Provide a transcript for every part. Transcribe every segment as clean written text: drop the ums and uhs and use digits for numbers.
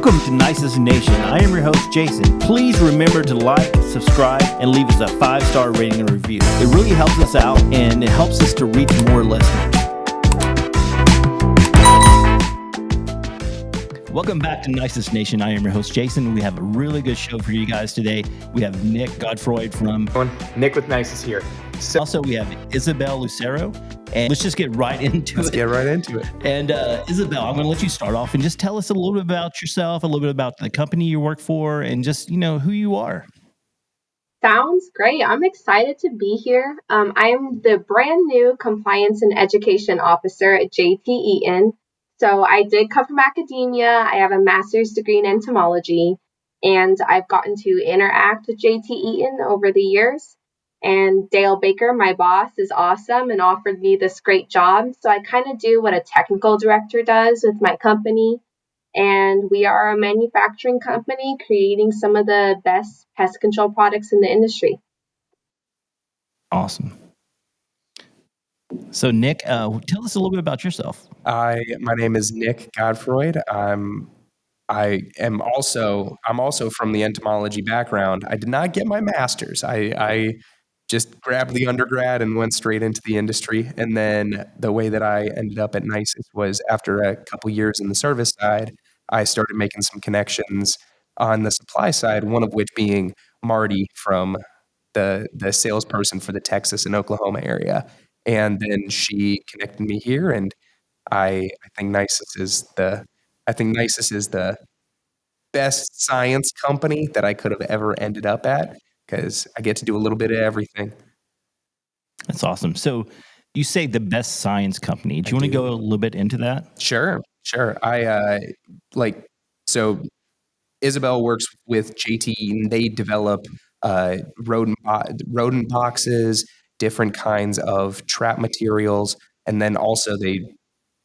Welcome to Nisus Nation. I am your host, Jason. Please remember to like, subscribe, and leave us a 5-star rating and review. It really helps us out, and it helps us to reach more listeners. Welcome back to Nisus Nation. I am your host, Jason. We have a really good show for you guys today. We have Nick Godfroid from... Nick with Nisus here. Also, we have Isabelle Lucero. And let's just get right into it. And Isabelle, I'm going to let you start off and just tell us a little bit about yourself, a little bit about the company you work for, and just, who you are. Sounds great. I'm excited to be here. I am the brand new Compliance and Education Officer at JT Eaton. So I did come from academia. I have a master's degree in entomology, and I've gotten to interact with JT Eaton over the years. And Dale Baker, my boss, is awesome and offered me this great job. So I kind of do what a technical director does with my company. And we are a manufacturing company creating some of the best pest control products in the industry. Awesome. So Nick, tell us a little bit about yourself. My name is Nick Godfroid. I'm also from the entomology background. I did not get my master's. I just grabbed the undergrad and went straight into the industry. And then the way that I ended up at Nisus was after a couple years in the service side, I started making some connections on the supply side, one of which being Marty from the salesperson for the Texas and Oklahoma area. And then she connected me here, and I think Nisus is the best science company that I could have ever ended up at, because I get to do a little bit of everything. That's awesome. So you say the best science company. Do you want to go a little bit into that? Sure. So Isabelle works with JT Eaton. They develop rodent boxes, different kinds of trap materials, and then also they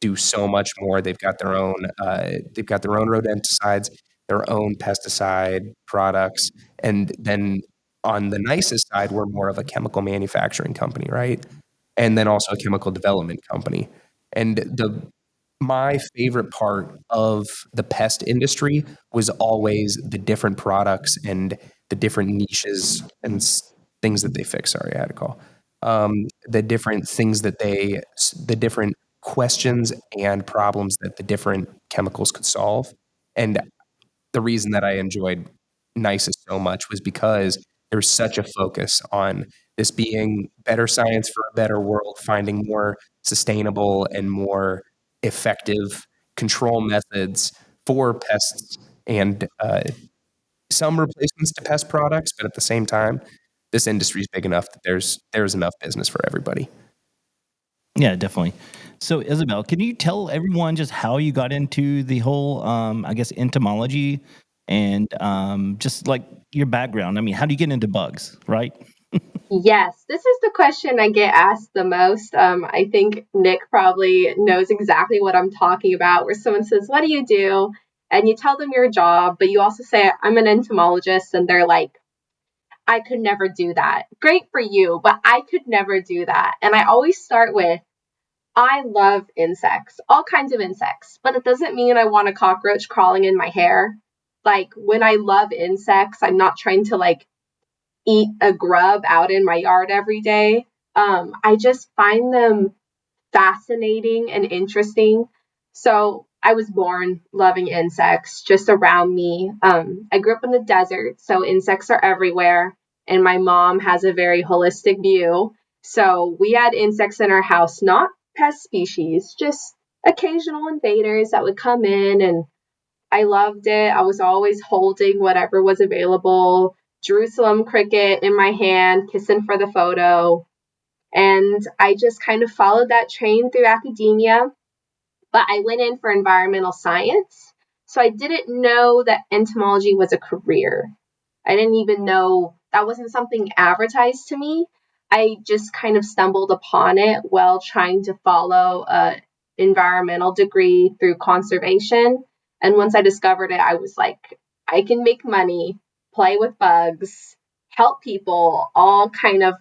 do so much more. They've got their own rodenticides, their own pesticide products, and then on the Nisus side, we're more of a chemical manufacturing company, right? And then also a chemical development company. And my favorite part of the pest industry was always the different products and the different niches and things that they fix. Sorry, I had to call. The different things the different questions and problems that the different chemicals could solve. And the reason that I enjoyed Nisus so much was because there's such a focus on this being better science for a better world, finding more sustainable and more effective control methods for pests and some replacements to pest products. But at the same time, this industry is big enough that there's enough business for everybody. Yeah, definitely. So Isabelle, can you tell everyone just how you got into the whole, entomology and just like your background? I mean, how do you get into bugs, right? Yes, this is the question I get asked the most. I think Nick probably knows exactly what I'm talking about, where someone says, "What do you do?" And you tell them your job, but you also say, "I'm an entomologist," and they're like, "I could never do that." Great for you, but I could never do that. And I always start with, I love insects, all kinds of insects, but it doesn't mean I want a cockroach crawling in my hair. Like, when I love insects, I'm not trying to eat a grub out in my yard every day. I just find them fascinating and interesting. So I was born loving insects just around me. I grew up in the desert, so insects are everywhere. And my mom has a very holistic view. So we had insects in our house, not pest species, just occasional invaders that would come in, and I loved it. I was always holding whatever was available. Jerusalem cricket in my hand, kissing for the photo. And I just kind of followed that train through academia. But I went in for environmental science. So I didn't know that entomology was a career. I didn't even know that wasn't something advertised to me. I just kind of stumbled upon it while trying to follow an environmental degree through conservation. And once I discovered it, I was like, I can make money, play with bugs, help people, all kind of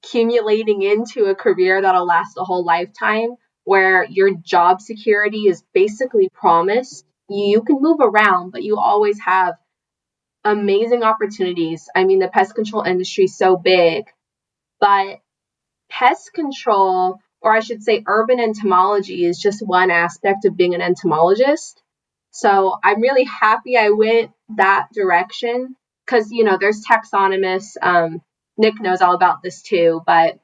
accumulating into a career that'll last a whole lifetime, where your job security is basically promised. you can move around, but you always have amazing opportunities. I mean, the pest control industry is so big, but pest control, or I should say urban entomology, is just one aspect of being an entomologist. So I'm really happy I went that direction because, there's taxonomists. Nick knows all about this too, but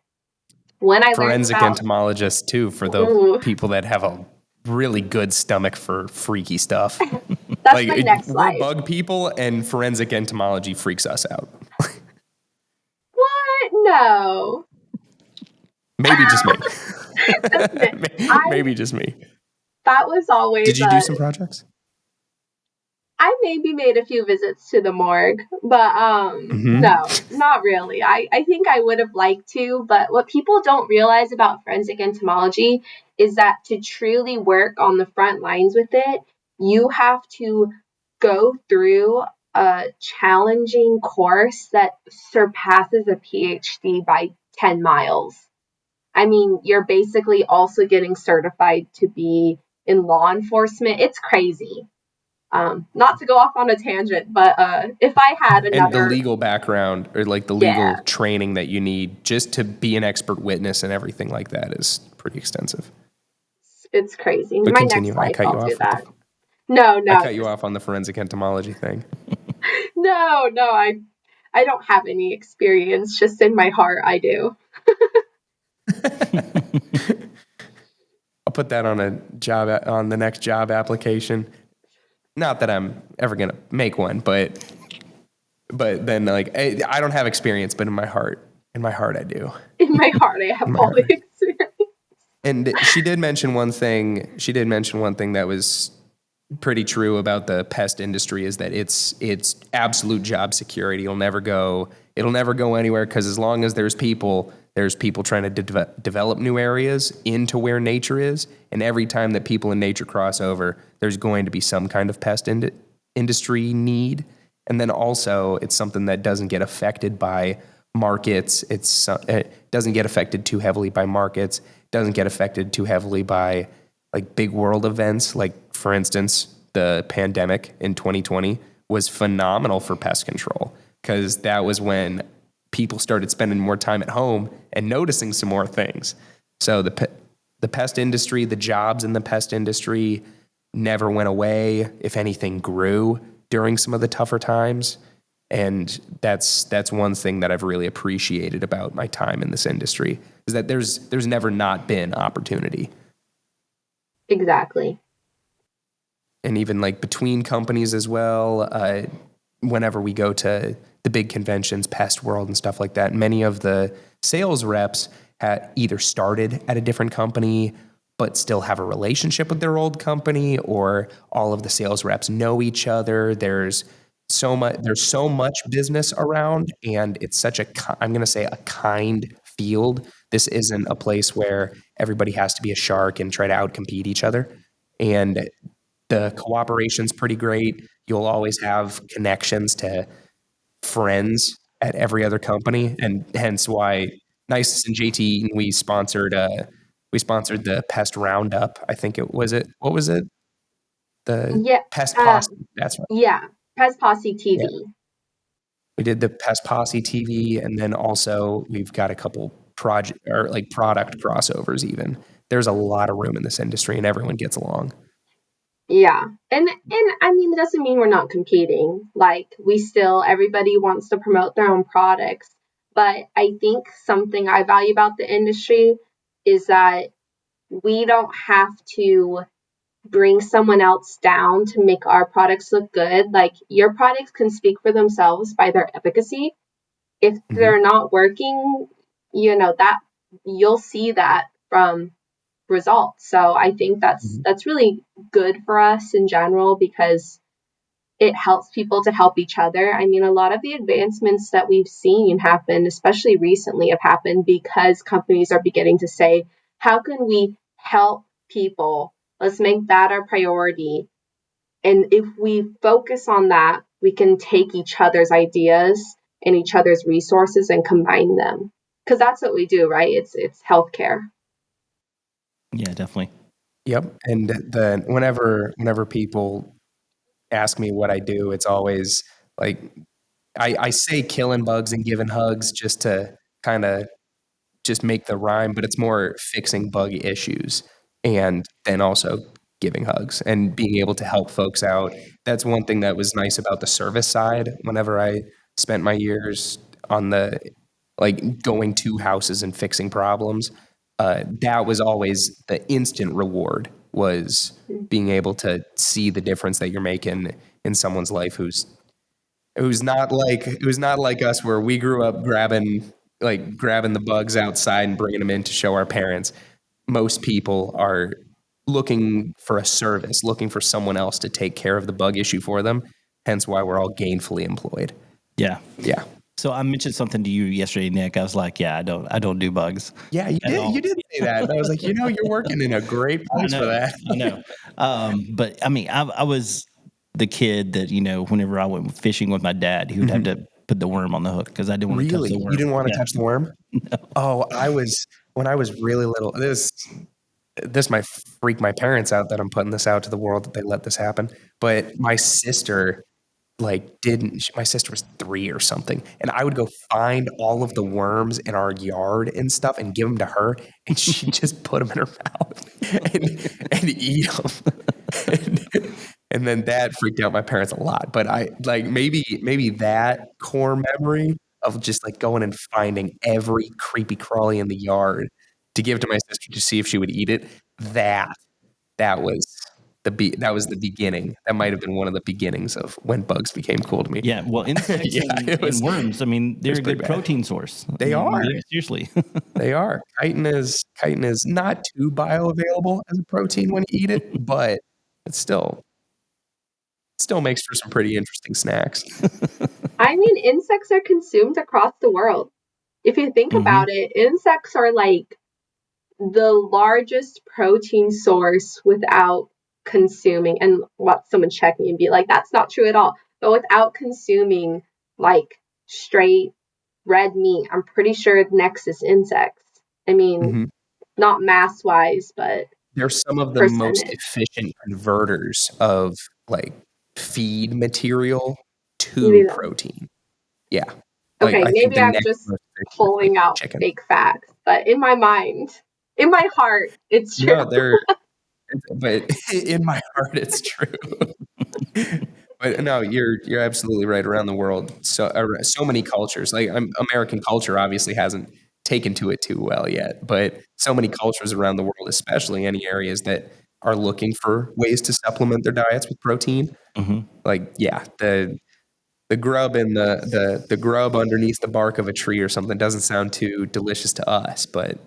when I learned Forensic about, entomologists too, for the ooh, people that have a really good stomach for freaky stuff. that's my next We're life. bug people, and forensic entomology freaks us out. What? No. Maybe just me. I Maybe just me. that was Did always you do some projects? I maybe made a few visits to the morgue, but no, not really. I think I would have liked to, but what people don't realize about forensic entomology is that to truly work on the front lines with it, you have to go through a challenging course that surpasses a PhD by 10 miles. I mean, you're basically also getting certified to be in law enforcement. It's crazy. Not to go off on a tangent, but if I had And the another, legal background, or like the legal yeah, training that you need just to be an expert witness and everything like that, is pretty extensive. it's crazy. But My next continue. I life, cut I'll you do off with that. No, I no, cut you off on the forensic entomology thing. no. I don't have any experience. Just in my heart, I do. I'll put that on on the next job application. Not that I'm ever gonna make one, but then like I don't have experience, but in my heart I do. In my heart, I have In my all the heart. experience. And she did mention one thing. She did mention one thing that was pretty true about the pest industry, is that it's absolute job security. It'll never go anywhere, because as long as there's people trying to develop new areas into where nature is, and every time that people in nature cross over, there's going to be some kind of pest industry need. And then also, it's something that doesn't get affected by markets. It doesn't get affected too heavily by markets. Doesn't get affected too heavily by like big world events. Like, for instance, the pandemic in 2020 was phenomenal for pest control, because that was when people started spending more time at home and noticing some more things. So the pest industry, the jobs in the pest industry never went away. If anything, grew during some of the tougher times. And that's one thing that I've really appreciated about my time in this industry, is that there's never not been opportunity. Exactly. And even like between companies as well, whenever we go to the big conventions, Pest World and stuff like that, many of the sales reps had either started at a different company but still have a relationship with their old company, or all of the sales reps know each other. There's so much business around, and it's such I'm going to say a kind field. This isn't a place where everybody has to be a shark and try to outcompete each other. And the cooperation's pretty great. You'll always have connections to friends at every other company, and hence why Nisus and JT Eaton, we sponsored the Pest Roundup. I think what was it? The Yeah. Pest Uh, Posse. That's right. yeah. Pest Posse Yeah. TV. We did the Pest Posse TV, and then also we've got a couple project or like product crossovers even. There's a lot of room in this industry, and everyone gets along. Yeah. And I mean, it doesn't mean we're not competing. Like, everybody wants to promote their own products. But I think something I value about the industry is that we don't have to bring someone else down to make our products look good. Like, your products can speak for themselves by their efficacy. If they're not working, that you'll see that from results. So I think that's really good for us in general because it helps people to help each other. I mean, a lot of the advancements that we've seen happen, especially recently, have happened because companies are beginning to say, how can we help people? Let's make that our priority. And if we focus on that, we can take each other's ideas and each other's resources and combine them. Because that's what we do, right? It's healthcare. Yeah, definitely. Yep. And then whenever people ask me what I do, it's always like I say killing bugs and giving hugs just to kind of just make the rhyme, but it's more fixing bug issues and then also giving hugs and being able to help folks out. That's one thing that was nice about the service side. Whenever I spent my years on the like going to houses and fixing problems, that was always the instant reward was being able to see the difference that you're making in someone's life who's not like us where we grew up grabbing the bugs outside and bringing them in to show our parents. Most people are looking for a service, looking for someone else to take care of the bug issue for them. Hence why we're all gainfully employed. Yeah. Yeah. So I mentioned something to you yesterday, Nick. I was like, "Yeah, I don't do bugs." Yeah, you did. You did say that. And I was like, you're working in a great place for that. I know. But I mean, I was the kid that whenever I went fishing with my dad, he would have to put the worm on the hook because I didn't want to touch Really? the worm. You didn't want to touch the worm? No. Oh, when I was really little. This might freak my parents out that I'm putting this out to the world that they let this happen. But my sister my sister was 3 or something, and I would go find all of the worms in our yard and stuff and give them to her, and she'd just put them in her mouth and eat them. And then that freaked out my parents a lot. But I maybe that core memory of just like going and finding every creepy crawly in the yard to give to my sister to see if she would eat it. That was that was the beginning. That might have been one of the beginnings of when bugs became cool to me. Yeah, well, insects and worms, I mean, they're a good protein source. They are. Seriously. They are. Chitin is not too bioavailable as a protein when you eat it, but it still makes for some pretty interesting snacks. I mean, insects are consumed across the world. If you think about it, insects are like the largest protein source without consuming, and let someone check me and be like, that's not true at all. But without consuming like straight red meat, I'm pretty sure next is insects. I mean, not mass wise, but they're some of the most percentage. efficient converters of like feed material to Maybe protein. Yeah. okay, I think maybe the I'm next just most efficient is like pulling out chicken. fake facts, but in my mind, in my heart, it's true. No, but in my heart, it's true. But no, you're absolutely right. Around the world, so many cultures, like American culture, obviously hasn't taken to it too well yet. But so many cultures around the world, especially any areas that are looking for ways to supplement their diets with protein. Like, yeah, the grub in the grub underneath the bark of a tree or something doesn't sound too delicious to us, but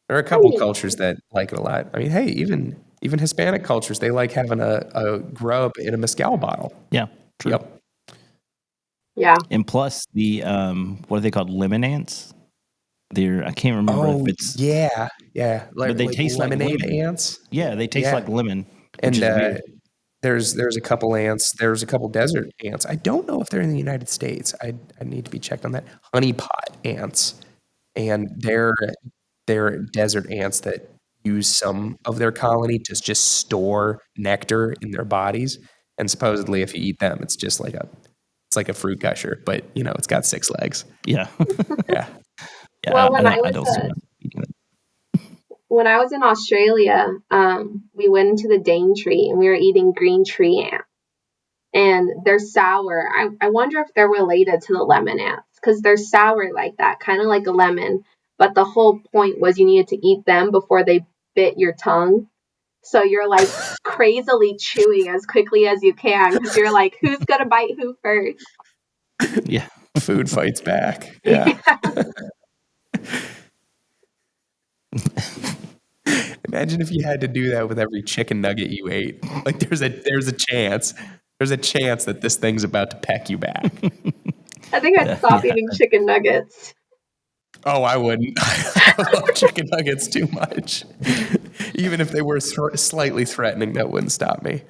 there are a I couple mean, cultures that like it a lot. I mean, hey, even Hispanic cultures, they like having a grub in a mezcal bottle. Yeah, true. Yep. yeah. And plus the what are they called? Lemon ants? I can't remember if it's yeah. but they Like taste like lemonade lemon. ants. Yeah, they taste Yeah. like lemon, which And is weird. there's a couple ants. There's a couple desert ants. I don't know if they're in the United States. I need to be checked on that. Honeypot ants, and they're desert ants that use some of their colony to just store nectar in their bodies. And supposedly, if you eat them, it's like a fruit gusher, but it's got 6 legs. Yeah. Yeah. Yeah, Well, I don't see myself eating that. when I was in Australia, we went into the Daintree and we were eating green tree ants. And they're sour. I wonder if they're related to the lemon ants because they're sour like that, kind of like a lemon. But the whole point was you needed to eat them before they bit your tongue. So you're like crazily chewing as quickly as you can because you're like, who's going to bite who first? Yeah. Food fights back. Yeah. Imagine if you had to do that with every chicken nugget you ate. Like there's a chance. There's a chance that this thing's about to peck you back. I think I'd stop eating chicken nuggets. Oh, I wouldn't. I love chicken nuggets too much. Even if they were slightly threatening, that wouldn't stop me.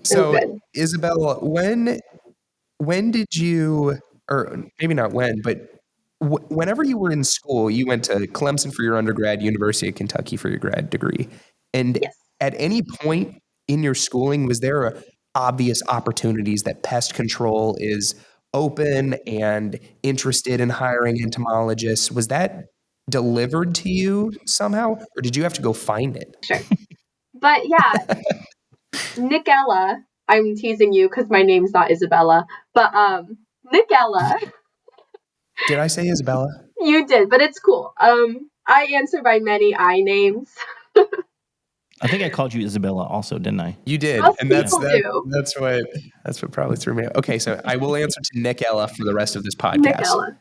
So, Isabelle, when did you, or maybe not when, but whenever you were in school, you went to Clemson for your undergrad, University of Kentucky for your grad degree. And Yes. at any point in your schooling, was there obvious opportunities that pest control is open and interested in hiring entomologists. Was that delivered to you somehow, or did you have to go find it? Sure. But yeah, Nickella, I'm teasing you because my name's not Isabella, but Nickella, Did I say Isabella? you did, but it's cool. I answer by many I names. I think I called you Isabella also, didn't I? You did, Most and people do. that's what probably threw me out. Okay, so I will answer to Nick Ella for the rest of this podcast. Nickella.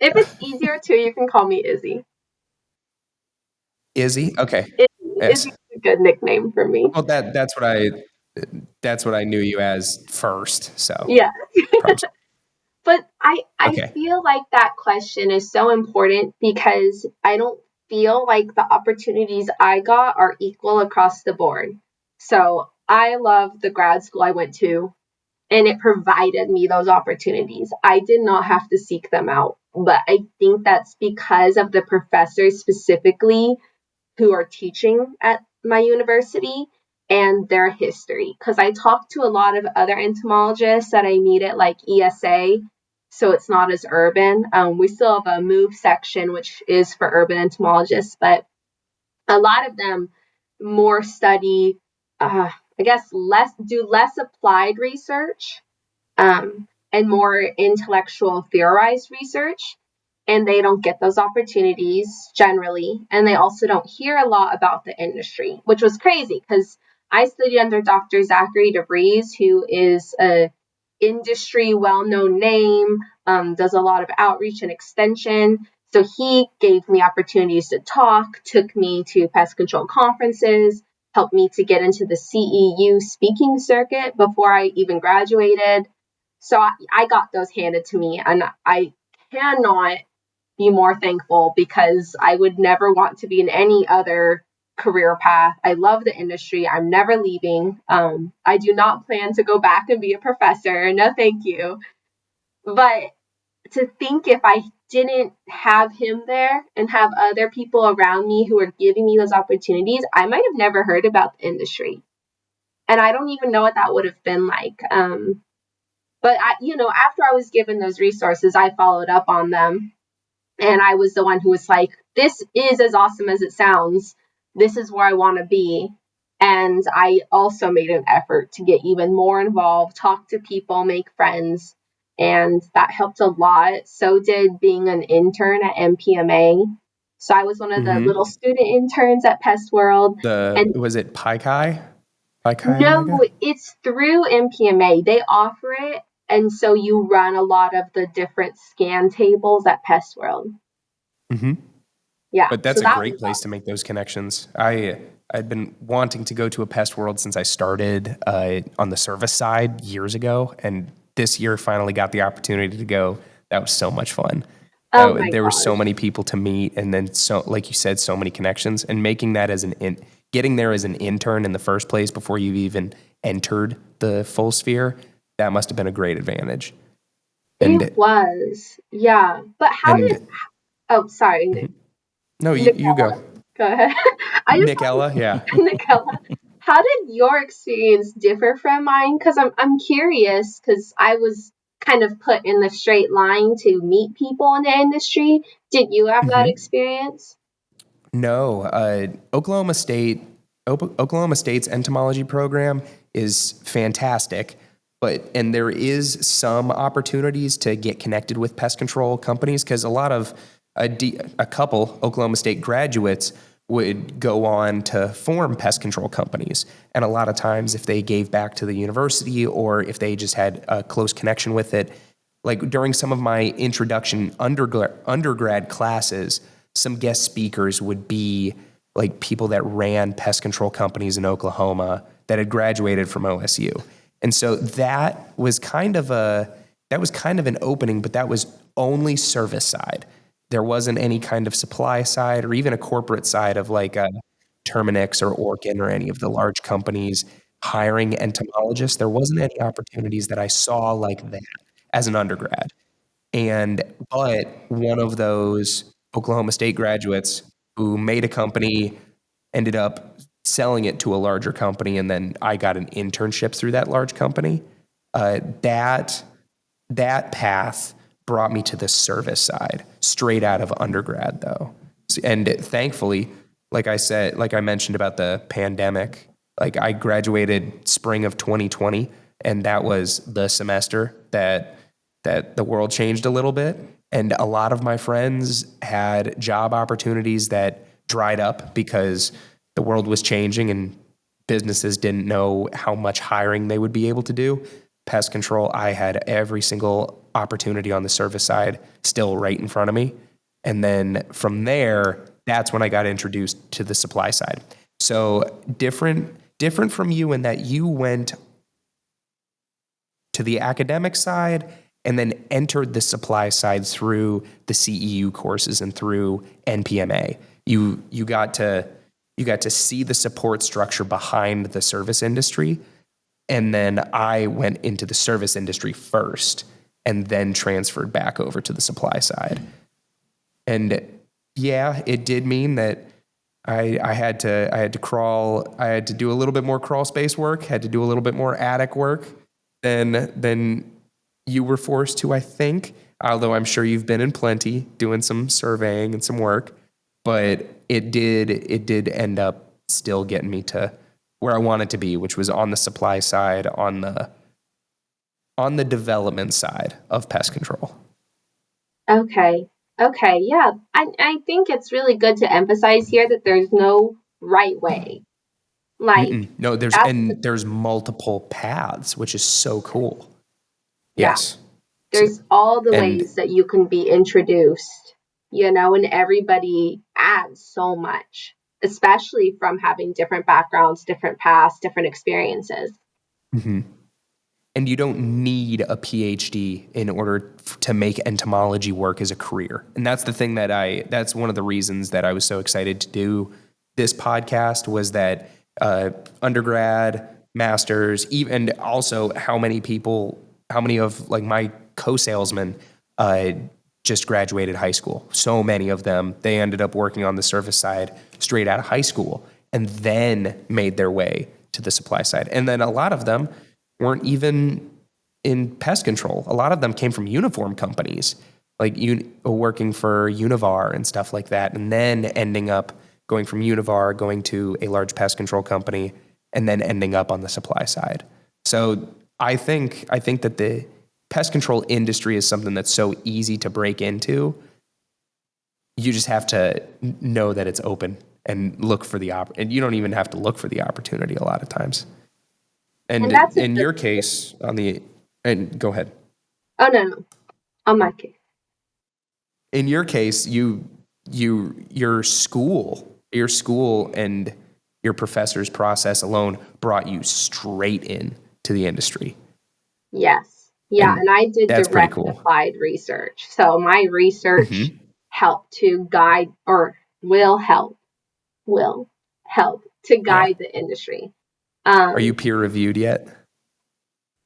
If it's easier too, you can call me Izzy. Izzy? Okay. Izzy's Yes. a good nickname for me. Well, that's what I knew you as first. So Yeah. props. But I Okay. feel like that question is so important because I don't feel like the opportunities I got are equal across the board. So I love the grad school I went to, and it provided me those opportunities. I did not have to seek them out. But I think that's because of the professors specifically who are teaching at my university and their history. Because I talked to a lot of other entomologists that I meet at like ESA, so it's not as urban. We still have a move section, which is for urban entomologists, but a lot of them more study, I guess, less applied research and more intellectual theorized research, and they don't get those opportunities generally, and they also don't hear a lot about the industry, which was crazy because I studied under Dr. Zachary DeVries, who is a industry well-known name, does a lot of outreach and extension. So he gave me opportunities to talk, took me to pest control conferences, helped me to get into the CEU speaking circuit before I even graduated. So I got those handed to me, and I cannot be more thankful because I would never want to be in any other career path. I love the industry. I'm never leaving. I do not plan to go back and be a professor. No, thank you. But to think if I didn't have him there and have other people around me who are giving me those opportunities, I might have never heard about the industry. And I don't even know what that would have been like. But after I was given those resources, I followed up on them. And I was the one who was like, this is as awesome as it sounds. This is where I want to be. And I also made an effort to get even more involved, talk to people, make friends. And that helped a lot. So did being an intern at MPMA. So I was one of the little student interns at Pest World. And Was it Pi Chi? Pi Chi no, Omega? it's through MPMA. They offer it. And so you run a lot of the different scan tables at Pest World. Mm-hmm. Yeah. But that's so a that great was place to make those connections. I'd been wanting to go to a pest world since I started on the service side years ago, and this year finally got the opportunity to go. That was so much fun. Oh my There were so gosh. many people to meet, and then so, like you said, so many connections. And making that as getting there as an intern in the first place before you even entered the full sphere, that must have been a great advantage. It And was. Yeah. But how did, and oh, sorry, Nick, no, you Nickella. go, Go ahead. I just Nick Ella, yeah. want Nickella. How did your experience differ from mine? Because I'm curious because I was kind of put in the straight line to meet people in the industry. Did you have that experience? No, Oklahoma State's entomology program is fantastic, and there is some opportunities to get connected with pest control companies because a couple Oklahoma State graduates would go on to form pest control companies, and a lot of times if they gave back to the university or if they just had a close connection with it, like during some of my introduction undergrad classes, some guest speakers would be like people that ran pest control companies in Oklahoma that had graduated from OSU. And so that was kind of an opening, but that was only service side. There wasn't any kind of supply side or even a corporate side of like a Terminix or Orkin or any of the large companies hiring entomologists. There wasn't any opportunities that I saw like that as an undergrad. But one of those Oklahoma State graduates who made a company ended up selling it to a larger company, and then I got an internship through that large company. That path brought me to the service side, straight out of undergrad, though. And thankfully, like I mentioned about the pandemic, like I graduated spring of 2020, and that was the semester that the world changed a little bit. And a lot of my friends had job opportunities that dried up because the world was changing and businesses didn't know how much hiring they would be able to do. Pest control, I had every single opportunity on the service side still right in front of me. And then from there, that's when I got introduced to the supply side. So different from you in that you went to the academic side and then entered the supply side through the CEU courses and through NPMA. You got to see the support structure behind the service industry. And then I went into the service industry first and then transferred back over to the supply side. And yeah, it did mean that I had to crawl. I had to do a little bit more crawl space work, had to do a little bit more attic work than you were forced to, I think. Although I'm sure you've been in plenty doing some surveying and some work, but it did end up still getting me to where I wanted to be, which was on the supply side, on the development side of pest control. Okay. Okay. Yeah. I think it's really good to emphasize here that there's no right way. Like, No, that's there's multiple paths, which is so cool. yeah. Yes. There's all the And ways that you can be introduced, and everybody adds so much, especially from having different backgrounds, different pasts, different experiences. and you don't need a PhD in order to make entomology work as a career. And that's the thing that's one of the reasons that I was so excited to do this podcast was that undergrad, masters, and also how many of like my co-salesmen just graduated high school. So many of them, they ended up working on the service side straight out of high school and then made their way to the supply side. And then a lot of them weren't even in pest control. A lot of them came from uniform companies, like working for Univar and stuff like that, and then ending up going from Univar, going to a large pest control company, and then ending up on the supply side. So I think that the pest control industry is something that's so easy to break into. You just have to know that it's open and look for and you don't even have to look for the opportunity a lot of times. And that's in your case, and go ahead. Oh no, on my case. In your case, your school and your professor's process alone brought you straight in to the industry. Yes. Yeah, and I did that's pretty direct cool. applied research. So my research helped to guide, or will help to guide the industry. Are you peer reviewed yet?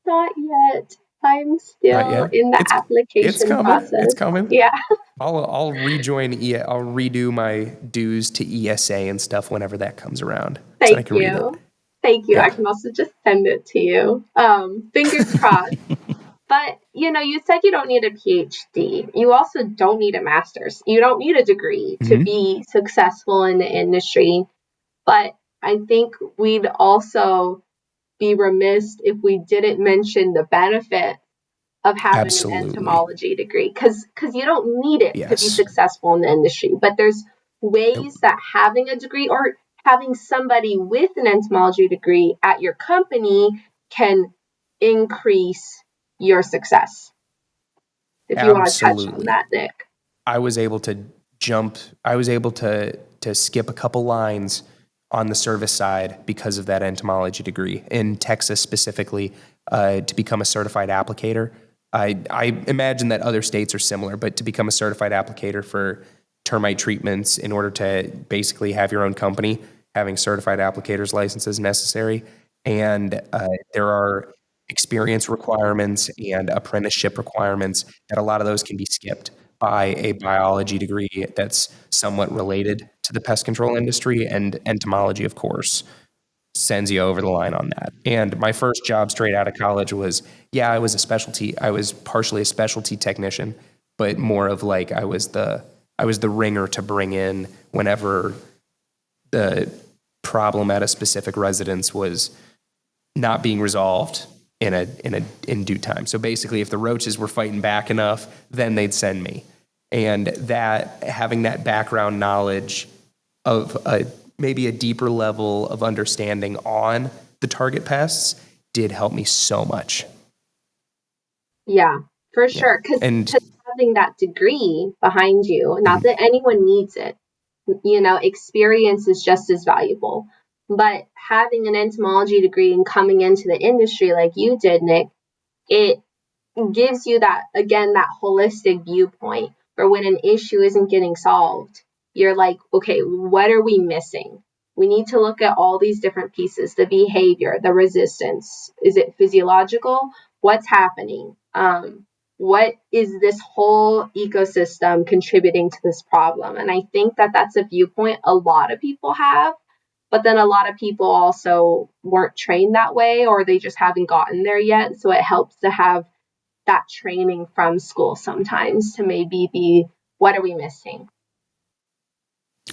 Not yet. I'm still in the application process. It's coming. Yeah. I'll rejoin. I'll redo my dues to ESA and stuff whenever that comes around. So I can read it. Thank you. Yeah. I can also just send it to you. Fingers crossed. But, you said you don't need a PhD. You also don't need a master's. You don't need a degree to be successful in the industry. But I think we'd also be remiss if we didn't mention the benefit of having an entomology degree, because you don't need it to be successful in the industry. But there's ways that having a degree or having somebody with an entomology degree at your company can increase your success. If you want to touch on that, Nick. I was able to skip a couple lines on the service side because of that entomology degree in Texas specifically, to become a certified applicator. I imagine that other states are similar, but to become a certified applicator for termite treatments in order to basically have your own company, having certified applicators licenses necessary. And there are experience requirements and apprenticeship requirements that a lot of those can be skipped. by a biology degree that's somewhat related to the pest control industry, and entomology, of course, sends you over the line on that. And my first job straight out of college was, I was partially a specialty technician, but more of like I was the ringer to bring in whenever the problem at a specific residence was not being resolved in due time. So basically, if the roaches were fighting back enough, then they'd send me. And that, having that background knowledge of maybe a deeper level of understanding on the target pests did help me so much. Yeah, for Yeah. sure. Because And having that degree behind you, not that anyone needs it, experience is just as valuable. But having an entomology degree and coming into the industry like you did, Nick, it gives you that, again, that holistic viewpoint for when an issue isn't getting solved. You're like, okay, what are we missing? We need to look at all these different pieces, the behavior, the resistance. Is it physiological? What's happening? What is this whole ecosystem contributing to this problem? And I think that that's a viewpoint a lot of people have, but then a lot of people also weren't trained that way, or they just haven't gotten there yet. So it helps to have that training from school sometimes to maybe be, what are we missing?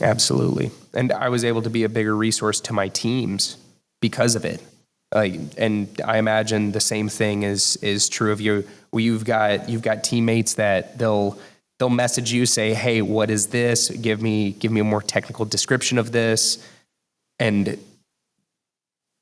absolutely. And I was able to be a bigger resource to my teams because of it. And I imagine the same thing is true of you. Well, you've got teammates that they'll message you, say, "Hey, what is this? Give me a more technical description of this." And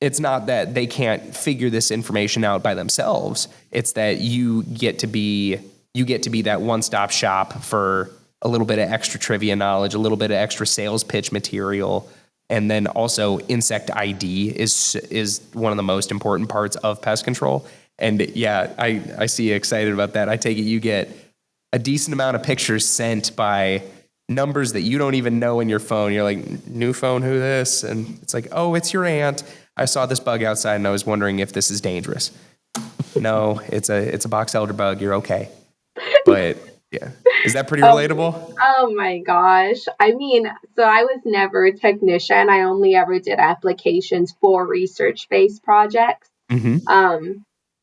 it's not that they can't figure this information out by themselves. It's that you get to be that one-stop shop for a little bit of extra trivia knowledge, a little bit of extra sales pitch material. And then also insect ID is one of the most important parts of pest control. And I see you excited about that. I take it you get a decent amount of pictures sent by numbers that you don't even know in your phone. You're like, new phone, who this? And it's like, oh, it's your aunt. I saw this bug outside and I was wondering if this is dangerous. No, it's a box elder bug. You're okay. But yeah, is that pretty relatable? Oh my gosh. I mean, so I was never a technician. I only ever did applications for research-based projects. Mm-hmm.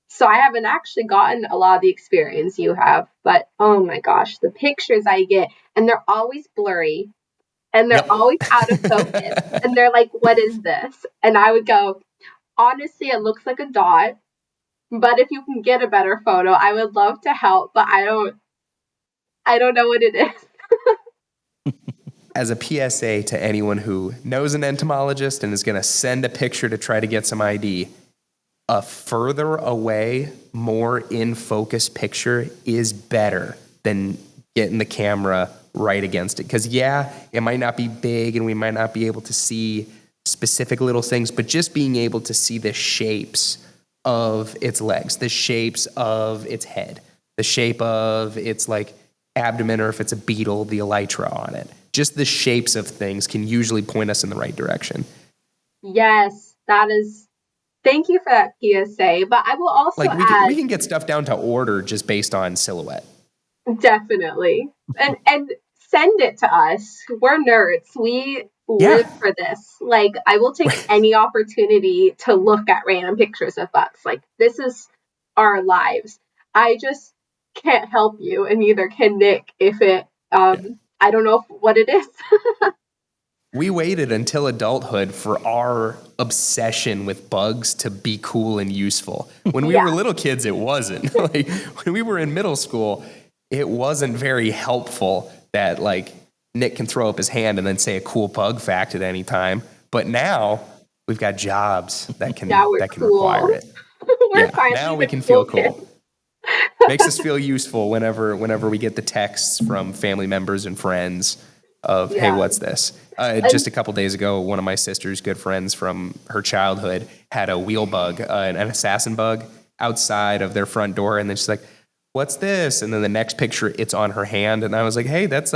So I haven't actually gotten a lot of the experience you have, but oh my gosh, the pictures I get, and they're always blurry, and they're Yep. always out of focus, and they're like, what is this? And I would go, honestly, it looks like a dot, but if you can get a better photo, I would love to help, but I don't know what it is. As a PSA to anyone who knows an entomologist and is going to send a picture to try to get some ID, a further away, more in focus picture is better than getting the camera right against it. Because it might not be big and we might not be able to see specific little things, but just being able to see the shapes of its legs, the shapes of its head, the shape of its like abdomen, or if it's a beetle, the elytra on it. Just the shapes of things can usually point us in the right direction. Yes, that is. Thank you for that PSA. But I will also Like we add, can get stuff down to order just based on silhouette. definitely, and send it to us. We're nerds. We live Yeah. for this. Like, I will take any opportunity to look at random pictures of bugs. Like, this is our lives. I just can't help you, and neither can Nick if it. I don't know what it is. We waited until adulthood for our obsession with bugs to be cool and useful. When we Yeah. were little kids, it wasn't. Like when we were in middle school, it wasn't very helpful that like Nick can throw up his hand and then say a cool bug fact at any time. But now we've got jobs that can Now we're cool. require it. We're Yeah, now finally we the can cool feel kids. cool. Makes us feel useful whenever we get the texts from family members and friends of, hey, Yeah. what's this? And Just a couple days ago, one of my sister's good friends from her childhood had a wheel bug, an assassin bug, outside of their front door, and then she's like, "What's this?" And then the next picture, it's on her hand, and I was like, "Hey, that's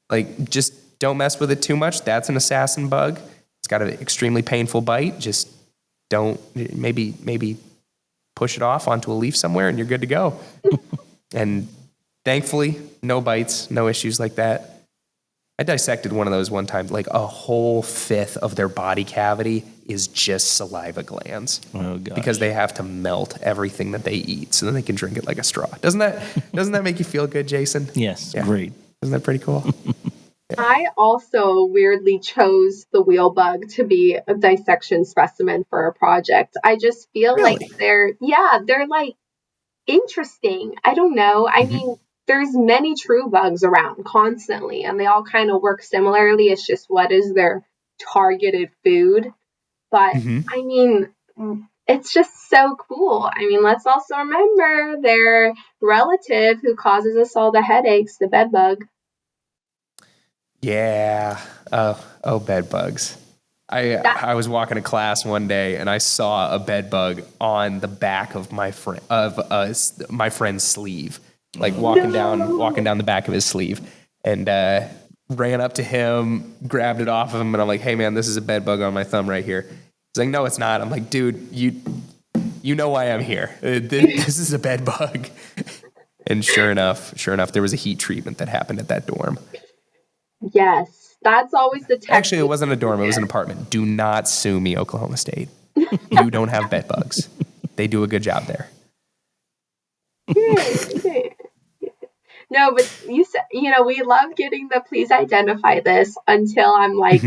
like just don't mess with it too much. That's an assassin bug. It's got an extremely painful bite. Just don't maybe push it off onto a leaf somewhere, and you're good to go." And Thankfully, no bites, no issues like that. I dissected one of those one time. Like a whole fifth of their body cavity is just saliva glands. Oh gosh. Because they have to melt everything that they eat so then they can drink it like a straw. Doesn't that make you feel good, Jason? Yes, Yeah. great. Isn't that pretty cool? I also weirdly chose the wheel bug to be a dissection specimen for a project. I just feel like Really? they're like interesting. I don't know. I mean, there's many true bugs around constantly, and they all kind of work similarly. It's just what is their targeted food. But I mean, it's just so cool. I mean, let's also remember their relative who causes us all the headaches, the bed bug. Yeah. Bed bugs. That I was walking to class one day and I saw a bed bug on the back of my friend's sleeve, like walking down the back of his sleeve, and ran up to him, grabbed it off of him, and I'm like, "Hey man, this is a bed bug on my thumb right here." He's like, "No, it's not." I'm like, "Dude, you know why I'm here. This is a bed bug." And sure enough, there was a heat treatment that happened at that dorm. Yes, that's always the Actually, it technique. wasn't a dorm. It was an apartment. Do not sue me, Oklahoma State. You don't have bed bugs. They do a good job there. No, but you said, we love getting the please identify this until I'm like,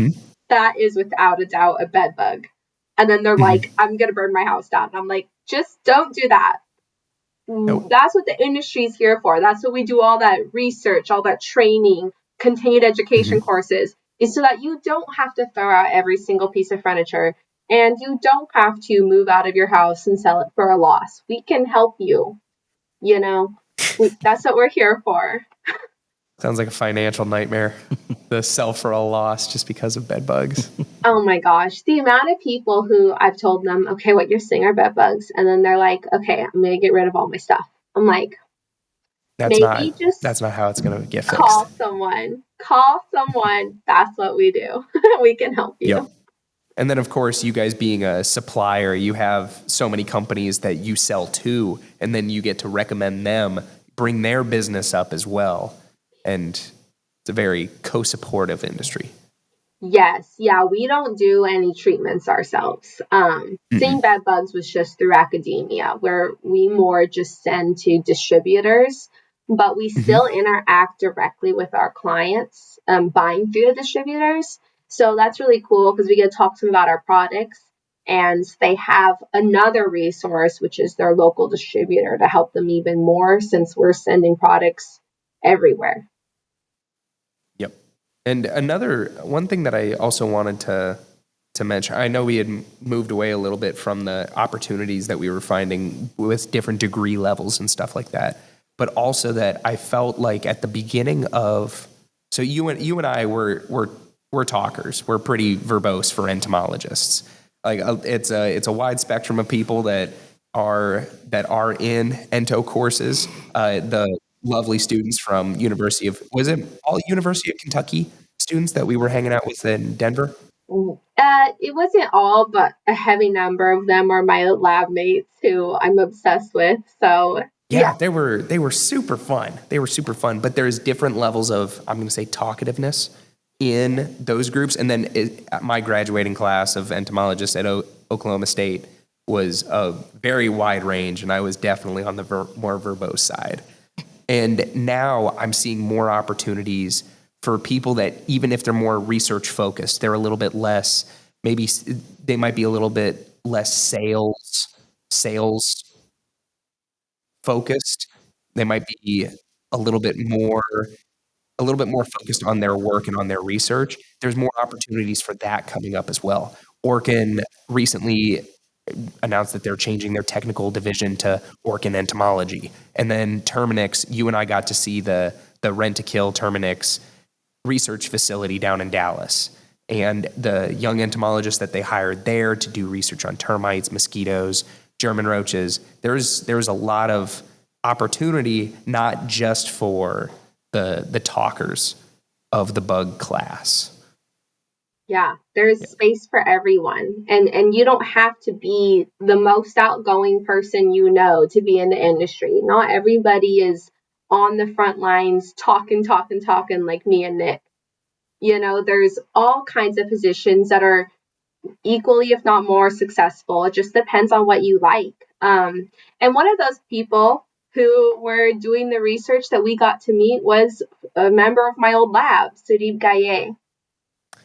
that is without a doubt a bed bug. And then they're like, I'm going to burn my house down. I'm like, just don't do that. Nope. That's what the industry is here for. That's what we do all that research, all that training, continued education courses, is so that you don't have to throw out every single piece of furniture and you don't have to move out of your house and sell it for a loss. We can help you. That's what we're here for. Sounds like a financial nightmare. The sell for a loss just because of bed bugs. Oh my gosh. The amount of people who I've told them, okay, what you're seeing are bed bugs. And then they're like, okay, I'm going to get rid of all my stuff. I'm like, That's maybe just not how it's going to get call fixed. someone. Call someone. That's what we do. We can help you. Yep. And then, of course, you guys being a supplier, you have so many companies that you sell to, and then you get to recommend them, bring their business up as well. And it's a very co-supportive industry. Yes. Yeah. We don't do any treatments ourselves. Seeing bed bugs was just through academia, where we more just send to distributors, but we still interact directly with our clients, buying through the distributors. So that's really cool because we get to talk to them about our products, and they have another resource, which is their local distributor, to help them even more since we're sending products everywhere. Yep. And one thing that I also wanted to mention, I know we had moved away a little bit from the opportunities that we were finding with different degree levels and stuff like that, but also that I felt like at the beginning of, so you and I were talkers. We're pretty verbose for entomologists. Like it's a wide spectrum of people that are in ento courses. The lovely students from University of Kentucky students that we were hanging out with in Denver? It wasn't all, but a heavy number of them are my lab mates who I'm obsessed with. So Yeah, they were super fun. They were super fun, but there's different levels of, I'm going to say, talkativeness in those groups. And then my graduating class of entomologists at Oklahoma State was a very wide range, and I was definitely on the more verbose side. And now I'm seeing more opportunities for people that, even if they're more research focused, they're a little bit less, maybe they might be a little bit less sales focused. They might be a little bit more focused on their work and on their research. There's more opportunities for that coming up as well. Orkin recently announced that they're changing their technical division to Orkin Entomology. And then Terminix, you and I got to see the Rent-to-Kill Terminix research facility down in Dallas. And the young entomologists that they hired there to do research on termites, mosquitoes, German roaches, there's a lot of opportunity, not just for the talkers of the bug class. yeah, there's space for everyone. And you don't have to be the most outgoing person to be in the industry. Not everybody is on the front lines talking like me and Nick. There's all kinds of positions that are equally, if not more, successful. It just depends on what you like. And one of those people who were doing the research that we got to meet was a member of my old lab, Sudeep Gaye.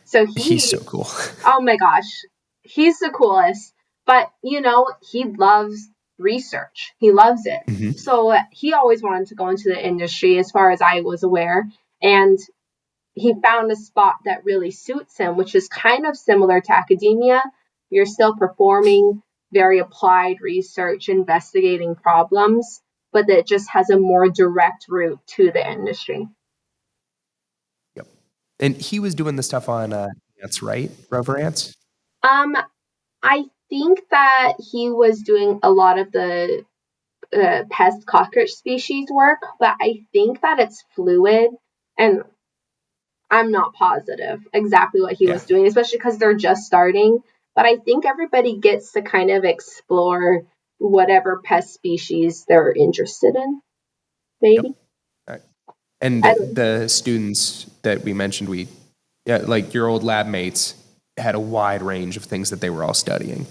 So He's so cool. Oh my gosh, he's the coolest. But, he loves research. He loves it. Mm-hmm. So he always wanted to go into the industry, as far as I was aware. And he found a spot that really suits him, which is kind of similar to academia. You're still performing very applied research, investigating problems, but it just has a more direct route to the industry. Yep. And he was doing the stuff on ants, right? Rover ants? I think that he was doing a lot of the pest cockroach species work, but I think that it's fluid, and I'm not positive exactly what he was doing, especially because they're just starting. But I think everybody gets to kind of explore whatever pest species they're interested in, maybe. Yep. Right. And the students that we mentioned, like your old lab mates, had a wide range of things that they were all studying.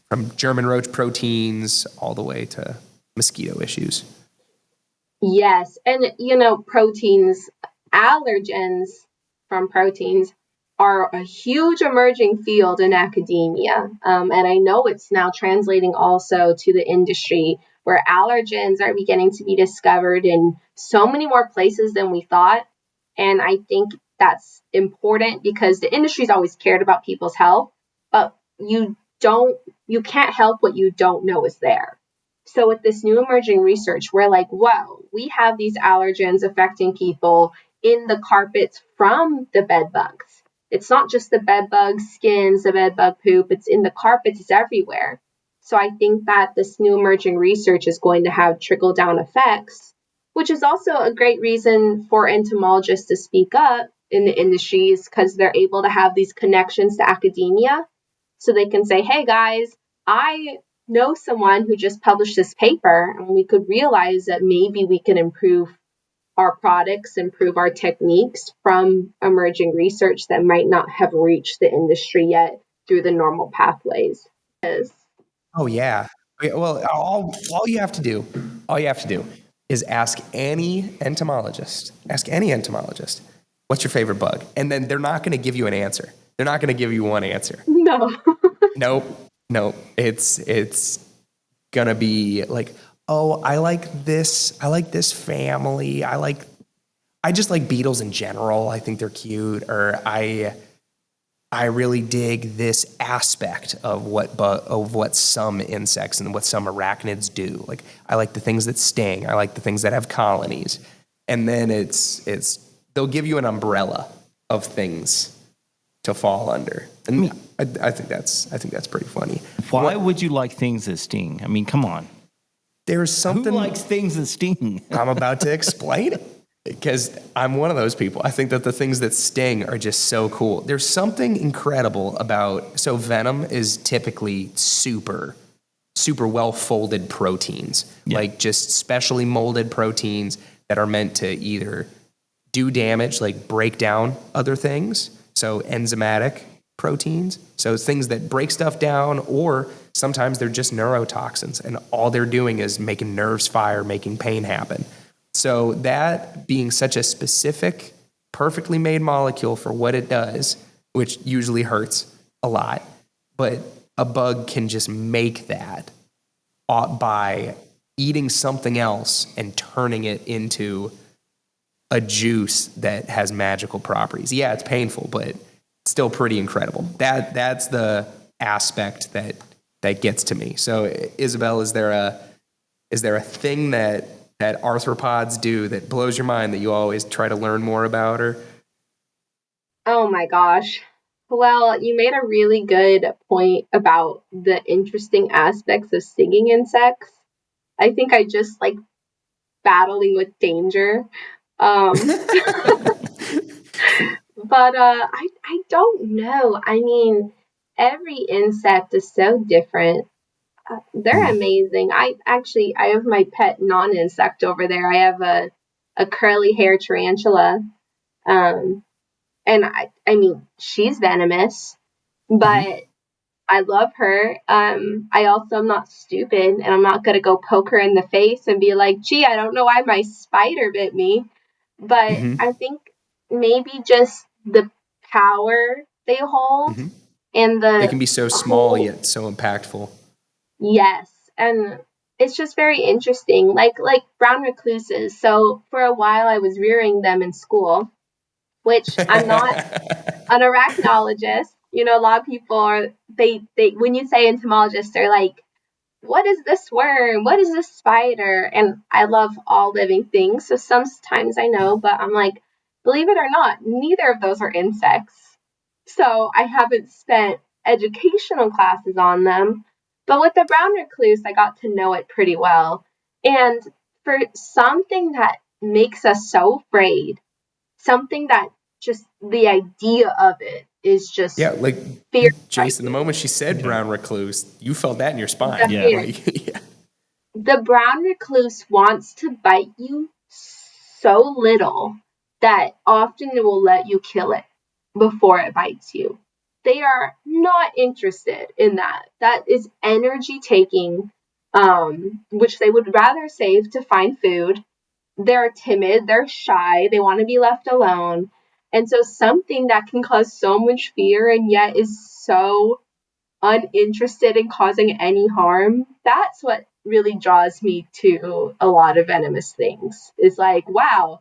From German roach proteins all the way to mosquito issues. Yes. And, proteins, allergens from proteins are a huge emerging field in academia. And I know it's now translating also to the industry, where allergens are beginning to be discovered in so many more places than we thought. And I think that's important because the industry's always cared about people's health, but you can't help what you don't know is there. So with this new emerging research, we're like, whoa, we have these allergens affecting people in the carpets from the bed bugs. It's not just the bed bug skins, the bed bug poop, it's in the carpets, it's everywhere. So I think that this new emerging research is going to have trickle down effects, which is also a great reason for entomologists to speak up in the industries, because they're able to have these connections to academia. So they can say, hey guys, I know someone who just published this paper, and we could realize that maybe we can improve our products, improve our techniques from emerging research that might not have reached the industry yet through the normal pathways. Oh yeah. Well, all you have to do is ask any entomologist. What's your favorite bug? And then they're not going to give you an answer. They're not going to give you one answer. No. Nope. It's going to be like, oh, I like this family. I just like beetles in general. I think they're cute. Or I really dig this aspect of what some insects and what some arachnids do. Like, I like the things that sting. I like the things that have colonies. And then they'll give you an umbrella of things to fall under. And I think that's pretty funny. Why would you like things that sting? I mean, come on. There's something. Who likes things that sting? I'm about to explain it, because I'm one of those people. I think that the things that sting are just so cool. There's something incredible about, so venom is typically super well folded proteins, like just specially molded proteins that are meant to either do damage, like break down other things. So enzymatic proteins, so things that break stuff down, or sometimes they're just neurotoxins, and all they're doing is making nerves fire, making pain happen. So that being such a specific, perfectly made molecule for what it does, which usually hurts a lot, but a bug can just make that by eating something else and turning it into a juice that has magical properties. Yeah, it's painful, but still pretty incredible. That's the aspect that gets to me. So, Isabelle, is there a thing that arthropods do that blows your mind that you always try to learn more about? Or oh my gosh. Well, you made a really good point about the interesting aspects of stinging insects. I think I just like battling with danger. But I don't know. I mean, every insect is so different. They're amazing. I have my pet non-insect over there. I have a curly hair tarantula. Um, and I mean, she's venomous, but I love her. I also am not stupid, and I'm not gonna go poke her in the face and be like, "Gee, I don't know why my spider bit me." But Mm-hmm. I think maybe just the power they hold Mm-hmm. and They the can be so small whole yet so impactful. yes, and it's just very interesting. Like brown recluses. So for a while, I was rearing them in school, which I'm not an arachnologist. You know, a lot of people are they when you say entomologist, they're like, what is this worm? What is this spider? And I love all living things, so sometimes I know, but I'm like, believe it or not, neither of those are insects. So I haven't spent educational classes on them. But with the brown recluse, I got to know it pretty well. And for something that makes us so afraid, something that just the idea of it is just Yeah, like fear Jason, the striking. moment she said Yeah. brown recluse, you felt that in your The spine. Yeah. fear. Like, yeah. The brown recluse wants to bite you so little that often it will let you kill it before it bites you. They are not interested in that. That is energy taking, which they would rather save to find food. They're timid, they're shy, they want to be left alone. And so something that can cause so much fear and yet is so uninterested in causing any harm, that's what really draws me to a lot of venomous things. It's like, wow,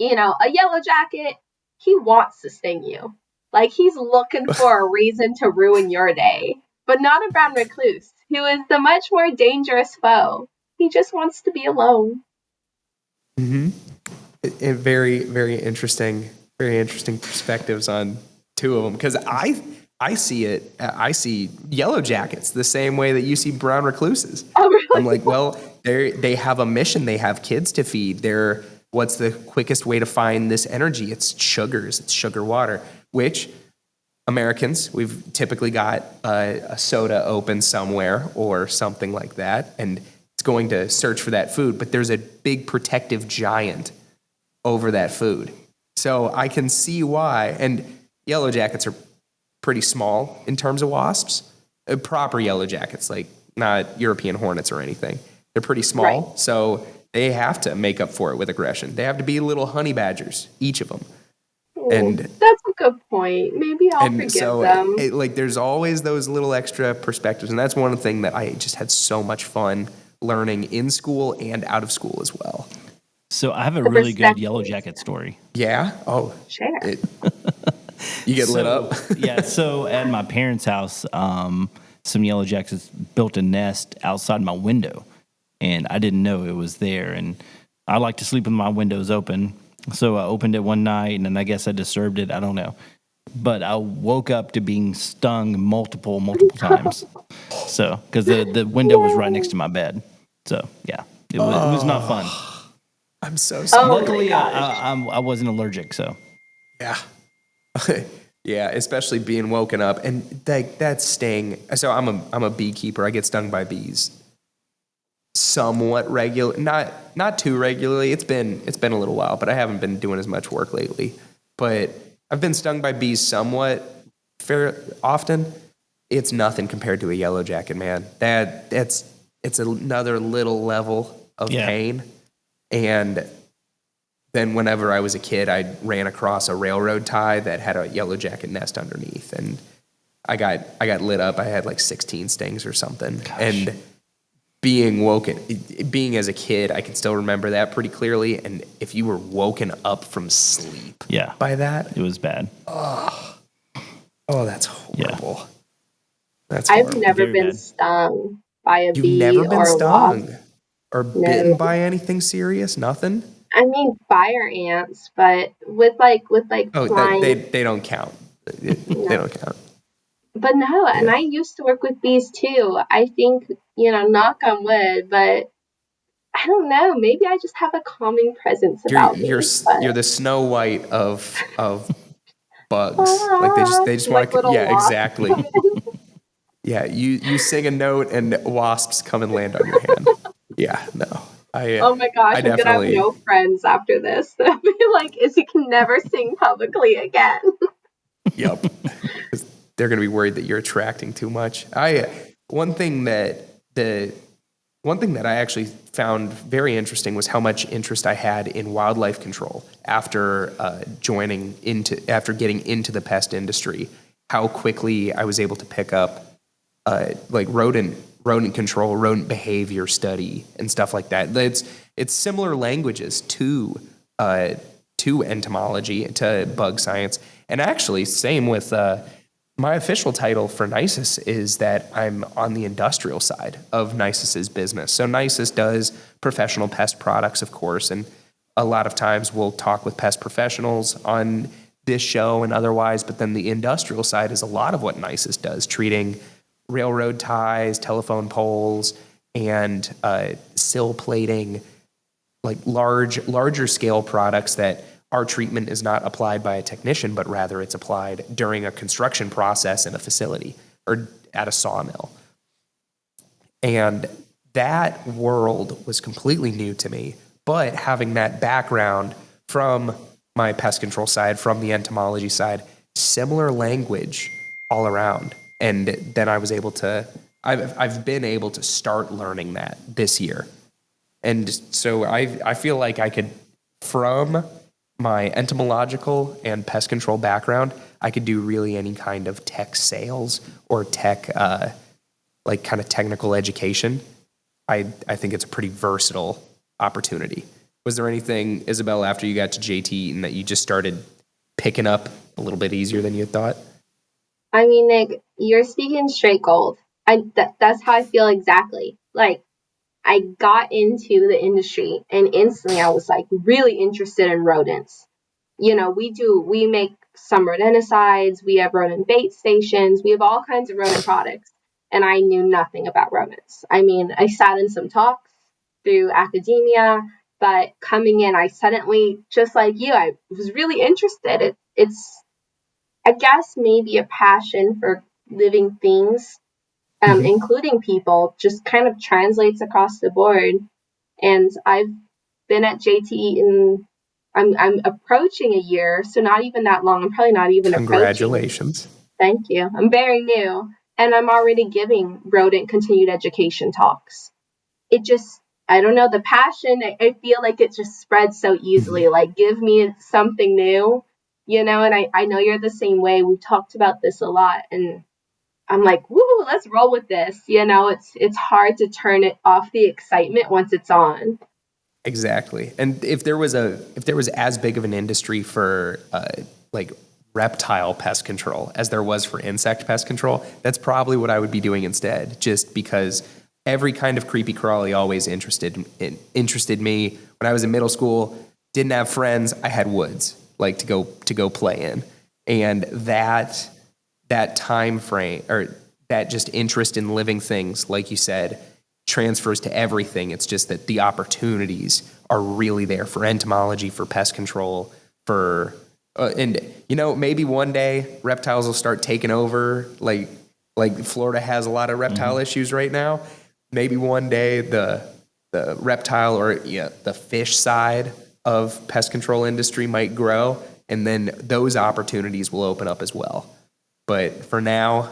a yellow jacket, he wants to sting you. Like he's looking for a reason to ruin your day. But not a brown recluse, who is the much more dangerous foe. He just wants to be alone. Very, very interesting perspectives on two of them. Because I see yellow jackets the same way that you see brown recluses. Oh, I'm really? like, well, they have a mission. They have kids to feed. What's the quickest way to find this energy? It's sugars. It's sugar water, which Americans, we've typically got a soda open somewhere or something like that, and it's going to search for that food. But there's a big protective giant over that food. So I can see why. And yellow jackets are pretty small in terms of wasps. Proper yellow jackets, like not European hornets or anything. They're pretty Right. small. So they have to make up for it with aggression. They have to be little honey badgers, each of them. And That's a good point. Maybe I'll and forgive so them. like there's always those little extra perspectives, and that's one thing that I just had so much fun learning in school and out of school as well. So I have a The really good yellow perspectives. jacket story. Yeah. Oh, Share. it, you get lit up. Yeah. So at my parents' house, some yellow jackets built a nest outside my window, and I didn't know it was there. And I like to sleep with my windows open, so I opened it one night, and I guess I disturbed it. I don't know, but I woke up to being stung multiple times. So because the window was right next No. to my bed. So yeah, it was not fun. I'm so Oh sorry. my Luckily, gosh. I wasn't allergic. So Yeah. Yeah, especially being woken up and that sting. So I'm a beekeeper. I get stung by bees somewhat regular, not too regularly. It's been a little while, but I haven't been doing as much work lately. But I've been stung by bees somewhat fair often. It's nothing compared to a yellow jacket, man. It's another little level of yeah, pain. And then whenever I was a kid, I ran across a railroad tie that had a yellow jacket nest underneath, and I got lit up. I had like 16 stings or something. Gosh. And being as a kid, I can still remember that pretty clearly. And if you were woken up from sleep yeah, by that, it was bad. oh, that's Yeah, horrible. That's I've horrible. never very been bad. stung by a You've never bee been or a wasp. stung or bitten No. by anything serious? Nothing? I mean fire ants, but with like Oh, flying they don't count. They no. don't count. But no, and Yeah. I used to work with bees too. I think, knock on wood, but I don't know, maybe I just have a calming presence You're about you're me. s- But you're the Snow White of bugs. Like ah, they just want like to. little Yeah, wasps exactly. come in. Yeah, you sing a note and wasps come and land on your hand. Yeah, no. Oh my gosh, I I'm gonna have definitely, no friends after this. They'll be like, is you can never sing publicly again. yep. 'Cause they're going to be worried that you're attracting too much. One thing that the one thing that I actually found very interesting was how much interest I had in wildlife control after after getting into the pest industry. How quickly I was able to pick up like rodent control, rodent behavior study, and stuff like that. It's similar languages to entomology, to bug science, and actually same with my official title for Nisus is that I'm on the industrial side of Nisus's business. So Nisus does professional pest products, of course, and a lot of times we'll talk with pest professionals on this show and otherwise, but then the industrial side is a lot of what Nisus does, treating railroad ties, telephone poles, and sill plating, like larger scale products that our treatment is not applied by a technician, but rather it's applied during a construction process in a facility or at a sawmill. And that world was completely new to me. But having that background from my pest control side, from the entomology side, similar language all around. And then I've been able to start learning that this year. And so I feel like I could, from my entomological and pest control background, I could do really any kind of tech sales or tech, like kind of technical education. I think it's a pretty versatile opportunity. Was there anything, Isabelle, after you got to JT Eaton that you just started picking up a little bit easier than you had thought? I mean, Nick, you're speaking straight gold. That's how I feel exactly. Like, I got into the industry and instantly I was like really interested in rodents. We make some rodenticides, we have rodent bait stations, we have all kinds of rodent products. And I knew nothing about rodents. I mean, I sat in some talks through academia, but coming in, I suddenly, just like you, I was really interested. It's, I guess, maybe a passion for living things, including people, just kind of translates across the board. And I've been at JT Eaton. I'm approaching a year, so not even that long. I'm probably not even approaching. Congratulations. Thank you. I'm very new, and I'm already giving rodent continued education talks. It just, I don't know, the passion. I feel like it just spreads so easily. Like, give me something new, And I know you're the same way. We've talked about this a lot, and I'm like, woo, let's roll with this. It's hard to turn it off the excitement once it's on. Exactly. And if there was as big of an industry for like reptile pest control as there was for insect pest control, that's probably what I would be doing instead. Just because every kind of creepy crawly always interested me. When I was in middle school, didn't have friends, I had woods like to go play in, and that time frame, or that just interest in living things, like you said, transfers to everything. It's just that the opportunities are really there for entomology, for pest control, and maybe one day reptiles will start taking over. Like Florida has a lot of reptile issues right now. Maybe one day the reptile or the fish side of pest control industry might grow, and then those opportunities will open up as well. But for now,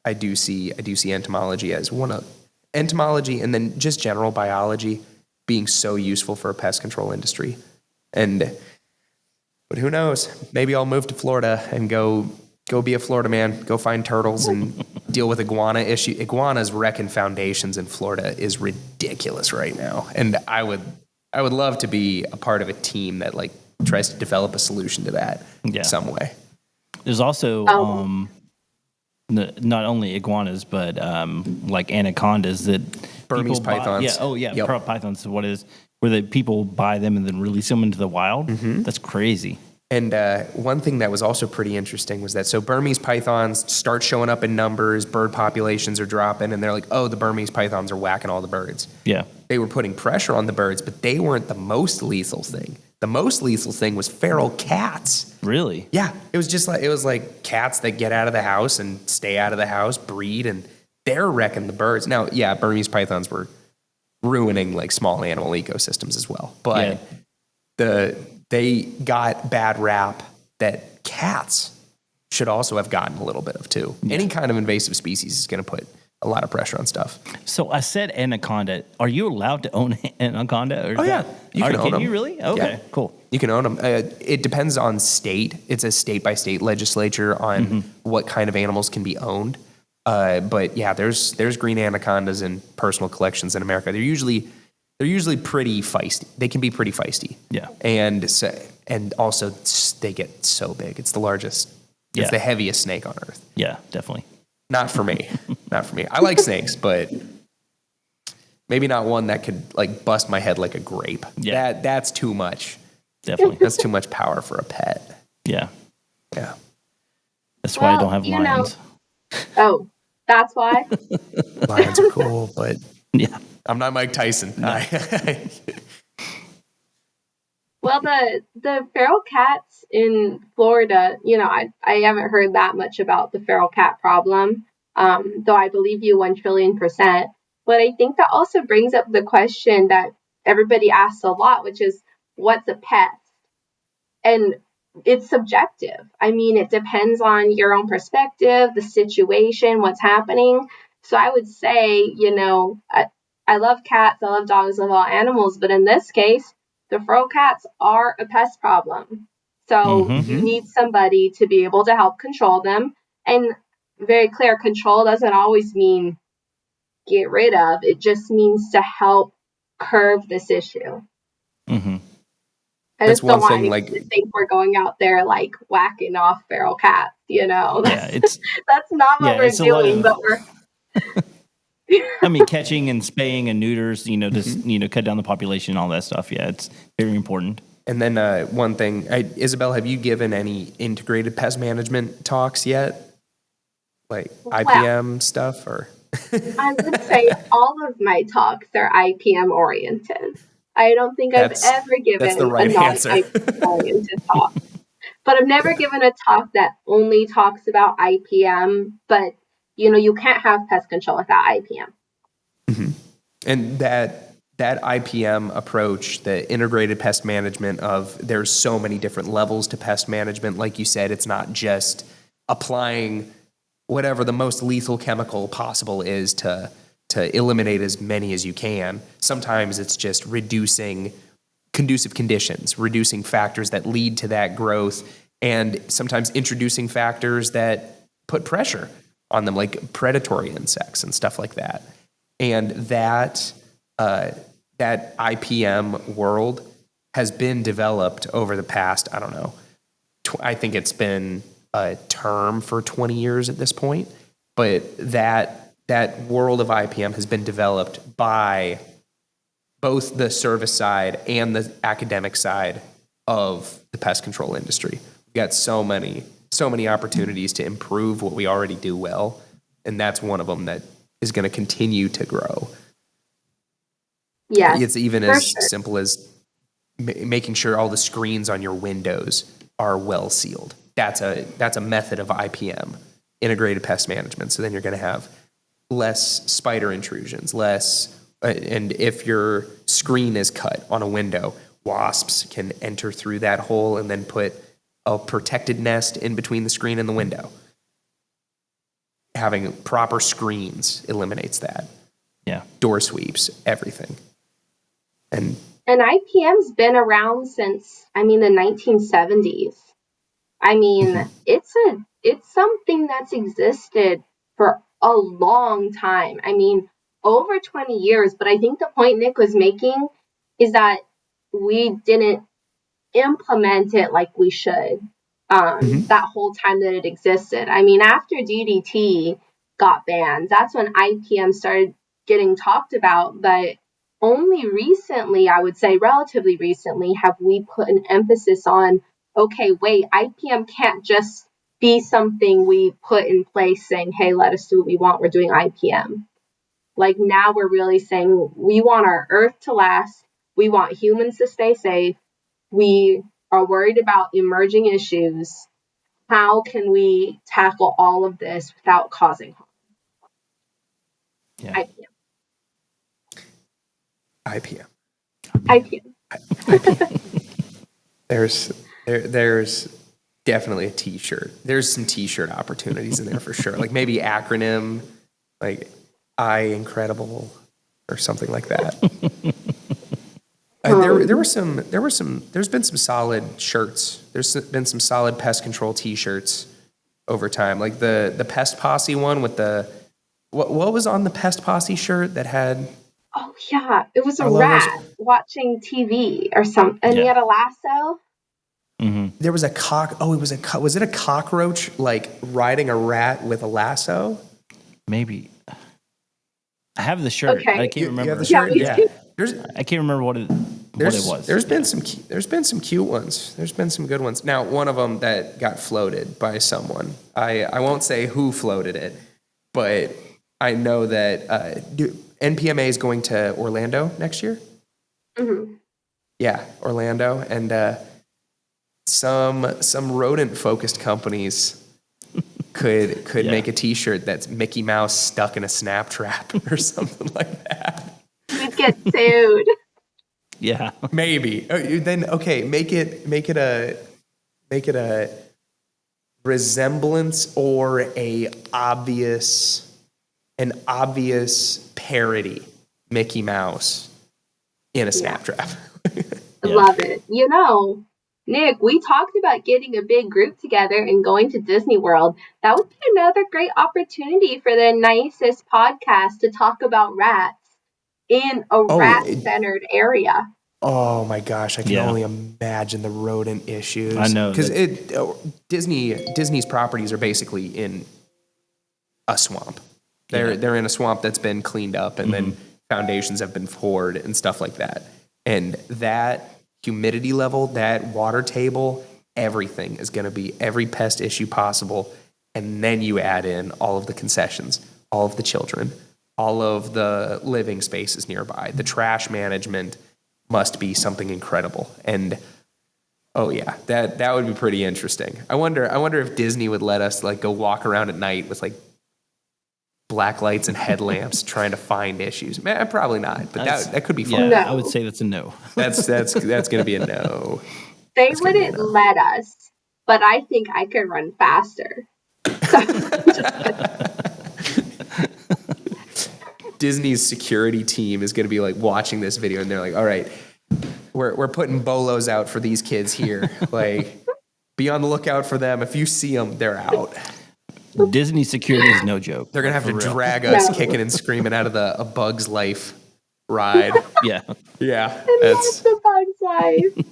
I do see entomology as entomology and then just general biology being so useful for a pest control industry. But who knows? Maybe I'll move to Florida and go be a Florida man, go find turtles and deal with iguana issue. Iguanas wrecking foundations in Florida is ridiculous right now. And I would love to be a part of a team that like tries to develop a solution to that some way. There's also not only iguanas, but like anacondas that Burmese pythons. Pythons. What is where the people buy them and then release them into the wild? That's crazy. And one thing that was also pretty interesting was that so Burmese pythons start showing up in numbers, bird populations are dropping, and they're like, oh, the Burmese pythons are whacking all the birds. Yeah. They were putting pressure on the birds, but they weren't the most lethal thing. The most lethal thing was feral cats. Really? Yeah. It was like cats that get out of the house and stay out of the house, breed, and they're wrecking the birds. Now, yeah, Burmese pythons were ruining like small animal ecosystems as well, but they got bad rap that cats should also have gotten a little bit of too. Yeah. Any kind of invasive species is going to put a lot of pressure on stuff. So I said anaconda. Are you allowed to own an anaconda? Or Oh yeah, you can own them. you really? Okay, cool. You can own them. It depends on state. It's a state by state legislature on what kind of animals can be owned. But yeah, there's green anacondas in personal collections in America. They're usually pretty feisty. They can be pretty feisty. Yeah. And also they get so big. It's the largest. Yeah. It's the heaviest snake on earth. Yeah, definitely. Not for me. Not for me. I like snakes, but maybe not one that could like bust my head like a grape. Yeah. That's too much. Definitely. That's too much power for a pet. Yeah. Yeah. That's why I don't have lions. Oh, that's why? Lions are cool, but Yeah. I'm not Mike Tyson. No. Well, the feral cats in Florida, I haven't heard that much about the feral cat problem, though I believe you 1,000,000,000%. But I think that also brings up the question that everybody asks a lot, which is, what's a pet? And it's subjective. I mean, it depends on your own perspective, the situation, what's happening. So I would say, I love cats, I love dogs, I love all animals, but in this case, the feral cats are a pest problem. So you need somebody to be able to help control them. And very clear, control doesn't always mean get rid of. It just means to help curb this issue. Mm-hmm. I just don't want anyone to think we're going out there like whacking off feral cats, That's not what we're doing, but we're... I mean, catching and spaying and neuters, just, cut down the population, all that stuff. Yeah, it's very important. And then one thing, Isabelle, have you given any integrated pest management talks yet? Like IPM stuff or? I would say all of my talks are IPM oriented. I don't think I've ever given the right a non-IPM oriented talk. But I've never given a talk that only talks about IPM, but you can't have pest control without IPM. Mm-hmm. And that IPM approach, the integrated pest management there's so many different levels to pest management. Like you said, it's not just applying whatever the most lethal chemical possible is to eliminate as many as you can. Sometimes it's just reducing conducive conditions, reducing factors that lead to that growth, and sometimes introducing factors that put pressure on them, like predatory insects and stuff like that. And that IPM world has been developed over the past, I don't know, I think it's been a term for 20 years at this point, but that world of IPM has been developed by both the service side and the academic side of the pest control industry. We've got so many opportunities to improve what we already do well, and that's one of them that is going to continue to grow. Yeah, it's even as simple as making sure all the screens on your windows are well sealed. That's a method of IPM, integrated pest management. So then you're going to have less spider intrusions, and if your screen is cut on a window, wasps can enter through that hole and then put a protected nest in between the screen and the window. Having proper screens eliminates that. Yeah. Door sweeps, everything. And IPM's been around since, the 1970s. It's something that's existed for a long time. Over 20 years, but I think the point Nick was making is that we didn't implement it like we should that whole time that it existed. After DDT got banned, that's when IPM started getting talked about, but only recently, I would say relatively recently, have we put an emphasis on, okay, wait, IPM can't just be something we put in place saying, hey, let us do what we want, we're doing IPM. Like now we're really saying we want our earth to last, we want humans to stay safe, we are worried about emerging issues. How can we tackle all of this without causing harm? Yeah. IPM. IPM. IPM. IPM. There's definitely a T-shirt. There's some T-shirt opportunities in there for sure. Like maybe acronym, like I Incredible or something like that. There's been some solid shirts. There's been some solid pest control T-shirts over time. Like the Pest Posse one with what was on the Pest Posse shirt that had Oh yeah, it was a our logos? rat watching TV or something, and he Yeah. had a lasso. There was a was it a cockroach like riding a rat with a lasso? Maybe. I have the shirt. Okay. I can't remember. You have the Yeah, shirt? me Yeah. too. I can't remember what it was. There's been some cute ones. There's been some good ones. Now, one of them that got floated by someone. I won't say who floated it, but I know that NPMA is going to Orlando next year. Mm-hmm. Yeah, Orlando, and some rodent focused companies could Yeah. make a T-shirt that's Mickey Mouse stuck in a snap trap or something like that. We'd get sued. Yeah. Maybe. Then okay, make it a resemblance or an obvious parody Mickey Mouse in a snap trap. Yeah. Love it. You know, Nick, we talked about getting a big group together and going to Disney World. That would be another great opportunity for the Nisus podcast to talk about rats in a rat-centered area. Oh my gosh, I can Yeah. only imagine the rodent issues. I know, because Disney's properties are basically in a swamp. They're in a swamp that's been cleaned up, and then foundations have been poured and stuff like that. And that humidity level, that water table, everything is going to be every pest issue possible. And then you add in all of the concessions, all of the children, all of the living spaces nearby. The trash management must be something incredible. And oh yeah, that would be pretty interesting. I wonder if Disney would let us like go walk around at night with like black lights and headlamps trying to find issues. Man, probably not, but that could be fun. Yeah, No. I would say that's a no. That's going to be a no. They That's gonna be a wouldn't no. let us, but I think I could run faster. Disney's security team is going to be like watching this video, and they're like, "All right, we're putting bolos out for these kids here. Like, be on the lookout for them. If you see them, they're out. Disney security is no joke. They're gonna have to For real. drag us No. kicking and screaming out of A Bug's Life ride. Yeah. Yeah, That's the Bug's Life.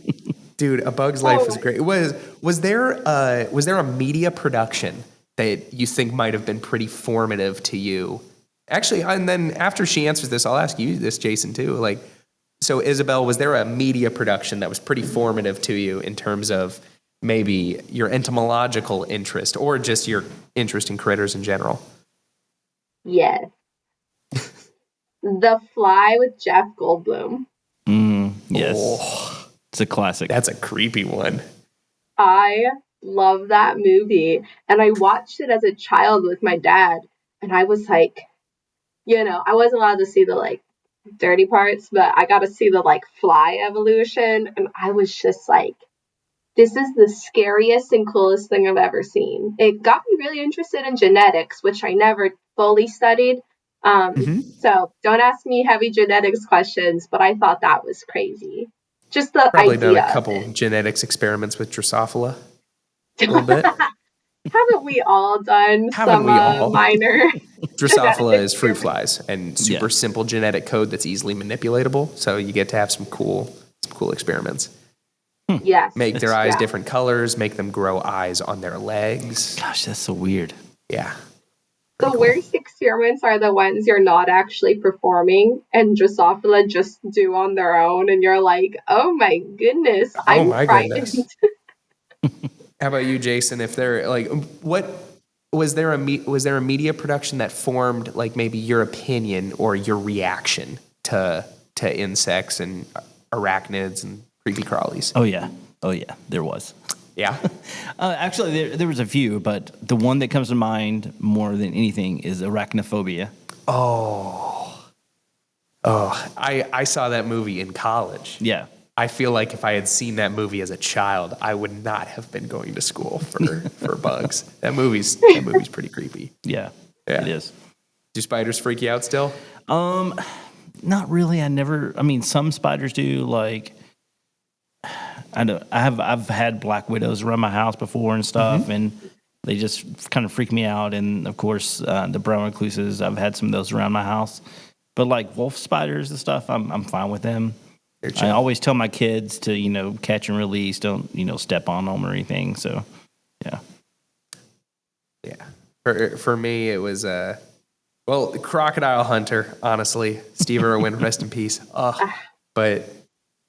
dude. A Bug's Life was my- great. Was there a media production that you think might have been pretty formative to you? Actually, and then after she answers this, I'll ask you this, Jason, too. Like, so Isabelle, was there a media production that was pretty formative to you in terms of maybe your entomological interest or just your interest in critters in general? Yes. The Fly with Jeff Goldblum. Yes. Oh, It's a classic. that's a creepy one. I love that movie. And I watched it as a child with my dad. And I was like, I wasn't allowed to see the like dirty parts, but I got to see the like fly evolution. And I was just like, this is the scariest and coolest thing I've ever seen. It got me really interested in genetics, which I never fully studied. So don't ask me heavy genetics questions, but I thought that was crazy. Just the Probably done idea a of couple it. genetics experiments with Drosophila. A little bit. Haven't we all done Haven't some we all? minor? Drosophila is fruit flies and super Yeah. simple genetic code that's easily manipulatable. So you get to have some cool experiments. Yes. Make their eyes Yeah. different colors, make them grow eyes on their legs. Gosh, that's so weird. Yeah. The worst experiments are the ones you're not actually performing and Drosophila just do on their own, and you're like, oh my goodness, I'm my frightened. goodness. How about you, Jason? If there like what was there a media production that formed like maybe your opinion or your reaction to insects and arachnids and creepy crawlies? Oh yeah. There was. Yeah. Actually, there was a few, but the one that comes to mind more than anything is arachnophobia. I saw that movie in college. Yeah. I feel like if I had seen that movie as a child, I would not have been going to school for bugs. That movie's pretty creepy. Yeah. Yeah. It is. Do spiders freak you out still? Not really. I mean, some spiders do. Like, I know I've had black widows around my house before and stuff, and they just kind of freak me out. And of course, the brown recluses, I've had some of those around my house. But like wolf spiders and stuff, I'm fine with them. I always tell my kids to catch and release, don't step on them or anything. So, yeah. Yeah. For me, it was the Crocodile Hunter. Honestly, Steve Irwin, rest in peace. But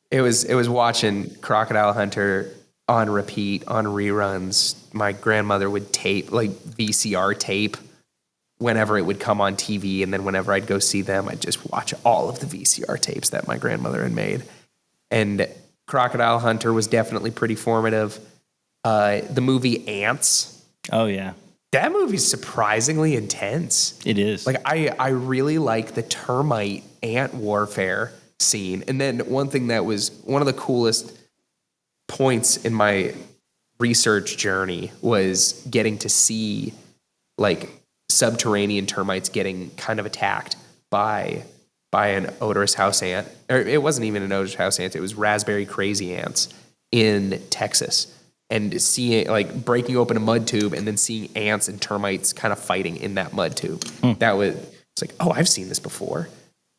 it was watching Crocodile Hunter on repeat on reruns. My grandmother would tape like VCR tape whenever it would come on TV, and then whenever I'd go see them, I'd just watch all of the VCR tapes that my grandmother had made. And Crocodile Hunter was definitely pretty formative. The movie Ants. Oh yeah. That movie's surprisingly intense. It is. Like I really like the termite ant warfare scene. And then one thing that was one of the coolest points in my research journey was getting to see like subterranean termites getting kind of attacked by an odorous house ant. Or it wasn't even an odorous house ant, it was raspberry crazy ants in Texas. And seeing like breaking open a mud tube and then seeing ants and termites kind of fighting in that mud tube. It's like, oh, I've seen this before.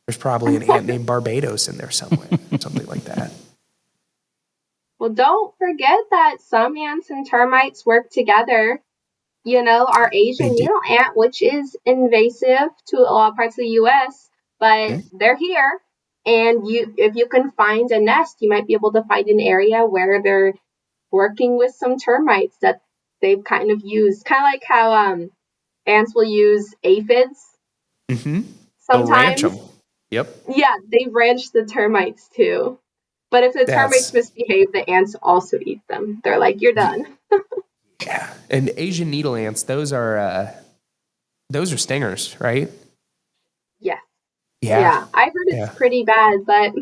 There's probably an ant named Barbados in there somewhere, something like that. Well, don't forget that some ants and termites work together. Our Asian needle ant, which is invasive to a lot of parts of the U.S., but they're here. And if you can find a nest, you might be able to find an area where they're working with some termites that they've kind of used. Kind of like how ants will use aphids. Mm-hmm. Sometimes. Ranch them. Yep. Yeah, they ranch the termites too. But if the termites misbehave, the ants also eat them. They're like, you're done. Yeah. And Asian needle ants, those are stingers, right? Yeah. Yeah. I heard it's pretty bad, but